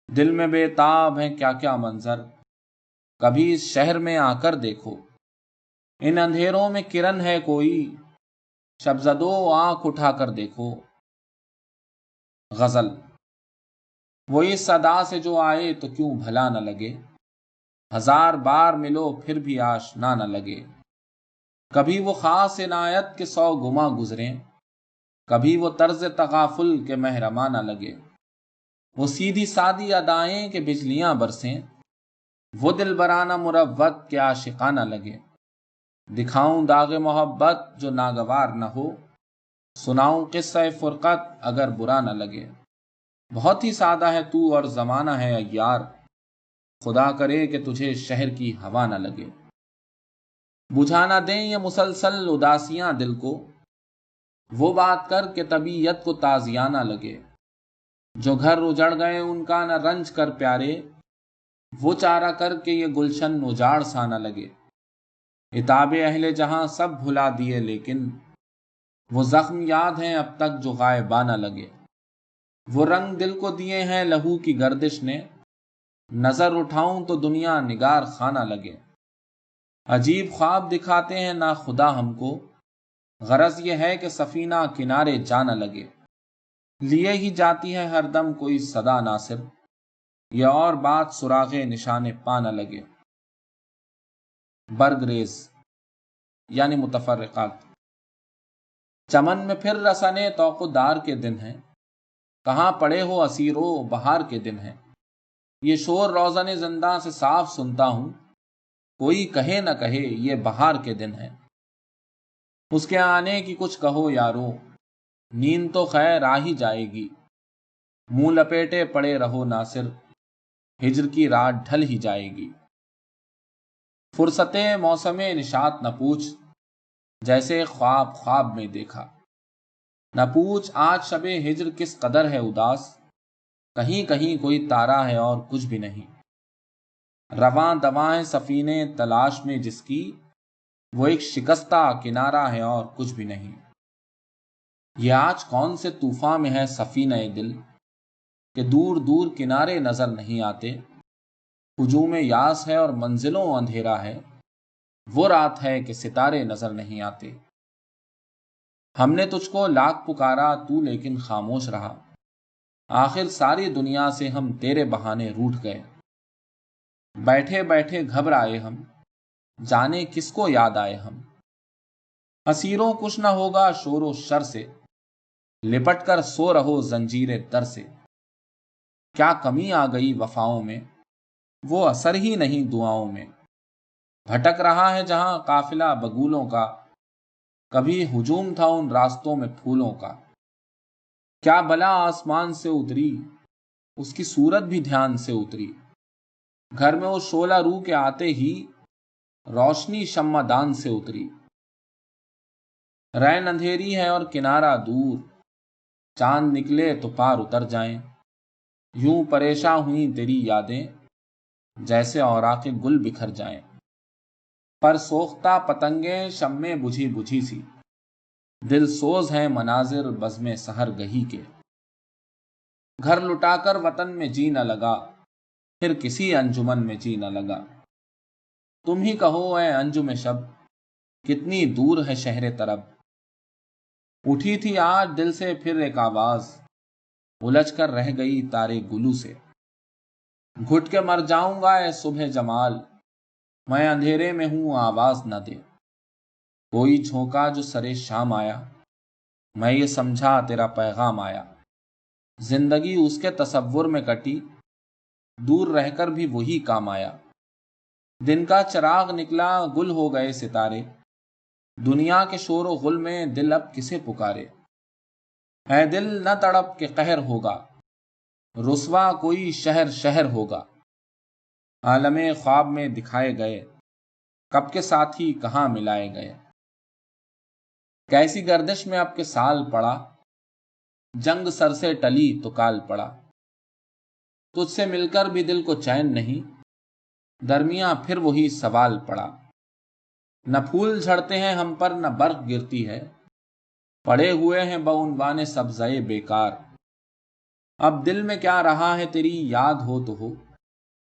دل میں بے تاب ہے کیا کیا منظر، کبھی اس شہر میں آ کر دیکھو، ان اندھیروں میں کرن ہے کوئی، شبزدو آنکھ اٹھا کر دیکھو۔ غزل۔ وہی صدا سے جو آئے تو کیوں بھلا نہ لگے، ہزار بار ملو پھر بھی آشنا نہ لگے، کبھی وہ خاص عنایت کے 100 گما گزریں، کبھی وہ طرز تغافل کے محرمہ نہ لگے، وہ سیدھی سادی ادائیں کہ بجلیاں برسیں، وہ دلبرانہ مروت کے عاشقانہ لگے، دکھاؤں داغ محبت جو ناگوار نہ ہو، سناؤں قصہ فرقت اگر برا نہ لگے، بہت ہی سادہ ہے تو اور زمانہ ہے عیار، خدا کرے کہ تجھے شہر کی ہوا نہ لگے، بجھا نہ دیں یہ مسلسل اداسیاں دل کو، وہ بات کر کہ طبیعت کو تازیانہ لگے، جو گھر اجڑ گئے ان کا نہ رنج کر پیارے، وہ چارہ کر کے یہ گلشن اجاڑ سا نہ لگے، عتاب اہل جہاں سب بھلا دیے لیکن، وہ زخم یاد ہیں اب تک جو غائبانہ لگے، وہ رنگ دل کو دیے ہیں لہو کی گردش نے، نظر اٹھاؤں تو دنیا نگار خانہ لگے، عجیب خواب دکھاتے ہیں نا خدا ہم کو، غرض یہ ہے کہ سفینہ کنارے جا نہ لگے، لیے ہی جاتی ہے ہر دم کوئی صدا ناصر، یہ اور بات سراغ نشان پا نہ لگے۔ برگریز یعنی متفرقات۔ چمن میں پھر رسنے توق و دار کے دن ہیں، کہاں پڑے ہو اسیرو بہار کے دن ہیں، یہ شور روزن زنداں سے صاف سنتا ہوں، کوئی کہے نہ کہے یہ بہار کے دن ہیں، اس کے آنے کی کچھ کہو یارو، نیند تو خیر آ ہی جائے گی، منہ لپیٹے پڑے رہو ناصر، ہجر کی رات ڈھل ہی جائے گی، فرصت موسم نشاط نہ پوچھ، جیسے خواب خواب میں دیکھا، نہ پوچھ آج شب ہجر کس قدر ہے اداس، کہیں کہیں کوئی تارا ہے اور کچھ بھی نہیں، رواں دواں سفینے تلاش میں جس کی، وہ ایک شکستہ کنارہ ہے اور کچھ بھی نہیں، یہ آج کون سے طوفان میں ہے سفینہ دل، کہ دور دور کنارے نظر نہیں آتے، ہجوم یاس ہے اور منزلوں اندھیرا ہے، وہ رات ہے کہ ستارے نظر نہیں آتے، ہم نے تجھ کو لاکھ پکارا تو لیکن خاموش رہا، آخر ساری دنیا سے ہم تیرے بہانے روٹھ گئے، بیٹھے بیٹھے گھبرائے ہم، جانے کس کو یاد آئے ہم، اسیروں کچھ نہ ہوگا شور و شر سے، لپٹ کر سو رہو زنجیر در سے، کیا کمی آ گئی وفاؤں میں، وہ اثر ہی نہیں دعاؤں میں، بھٹک رہا ہے جہاں قافلہ بگولوں کا، کبھی ہجوم تھا ان راستوں میں پھولوں کا، کیا بلا آسمان سے اتری، اس کی صورت بھی دھیان سے اتری، گھر میں وہ شعلہ رو کے آتے ہی روشنی شمع دان سے اتری۔ رین اندھیری ہے اور کنارہ دور، چاند نکلے تو پار اتر جائیں۔ یوں پریشاں ہوئیں تیری یادیں، جیسے اوراق گل بکھر جائیں۔ پر سوختہ پتنگیں شمع بجھی بجھی سی، دل سوز ہیں مناظر بزم سحر گہی کے۔ گھر لٹا کر وطن میں جی نہ لگا، پھر کسی انجمن میں جی نہ لگا۔ تم ہی کہو اے انجم شب، کتنی دور ہے شہر طرب۔ اٹھی تھی آج دل سے پھر ایک آواز، الجھ کر رہ گئی تارے گلو سے۔ گھٹ کے مر جاؤں گا اے صبح جمال، میں اندھیرے میں ہوں آواز نہ دے۔ کوئی جھونکا جو سرے شام آیا، میں یہ سمجھا تیرا پیغام آیا۔ زندگی اس کے تصور میں کٹی، دور رہ کر بھی وہی کام آیا۔ دن کا چراغ نکلا گل ہو گئے ستارے، دنیا کے شور و غل میں دل اب کسے پکارے۔ اے دل نہ تڑپ کے قہر ہوگا، رسوا کوئی شہر شہر ہوگا۔ عالم خواب میں دکھائے گئے، کب کے ساتھی کہاں ملائے گئے۔ کیسی گردش میں اب کے سال پڑا، جنگ سر سے ٹلی تو کال پڑا۔ تجھ سے مل کر بھی دل کو چین نہیں، درمیاں پھر وہی سوال پڑا۔ نہ پھول جھڑتے ہیں ہم پر نہ برق گرتی ہے، پڑے ہوئے ہیں بعنوان سبزۂ بیکار۔ اب دل میں کیا رہا ہے تیری یاد ہو تو ہو،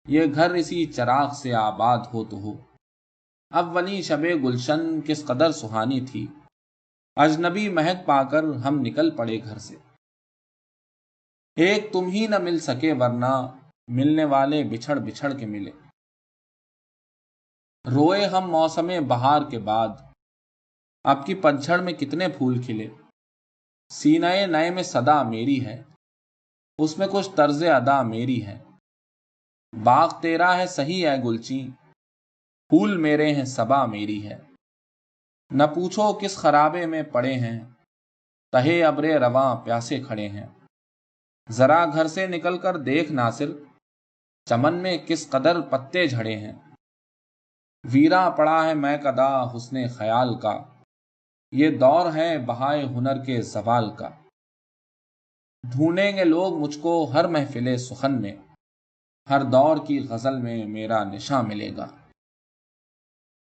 یہ گھر اسی چراغ سے آباد ہو تو ہو۔ اولی شب گلشن کس قدر سہانی تھی، اجنبی مہک پا کر ہم نکل پڑے گھر سے۔ ایک تم ہی نہ مل سکے ورنہ ملنے والے بچھڑ بچھڑ کے ملے۔ روئے ہم موسم بہار کے بعد، اب کی پتجھڑ میں کتنے پھول کھلے۔ سینہ نئے میں صدا میری ہے، اس میں کچھ طرز ادا میری ہے۔ باغ تیرا ہے سہی اے گلچین، پھول میرے ہیں صبا میری ہے۔ نہ پوچھو کس خرابے میں پڑے ہیں، تہے ابر رواں پیاسے کھڑے ہیں۔ ذرا گھر سے نکل کر دیکھ ناصر، چمن میں کس قدر پتے جھڑے ہیں۔ ویراں پڑا ہے میکدہ حسن خیال کا، یہ دور ہے بہائے ہنر کے زوال کا۔ ڈھونڈیں گے لوگ مجھ کو ہر محفل سخن میں، ہر دور کی غزل میں میرا نشاں ملے گا۔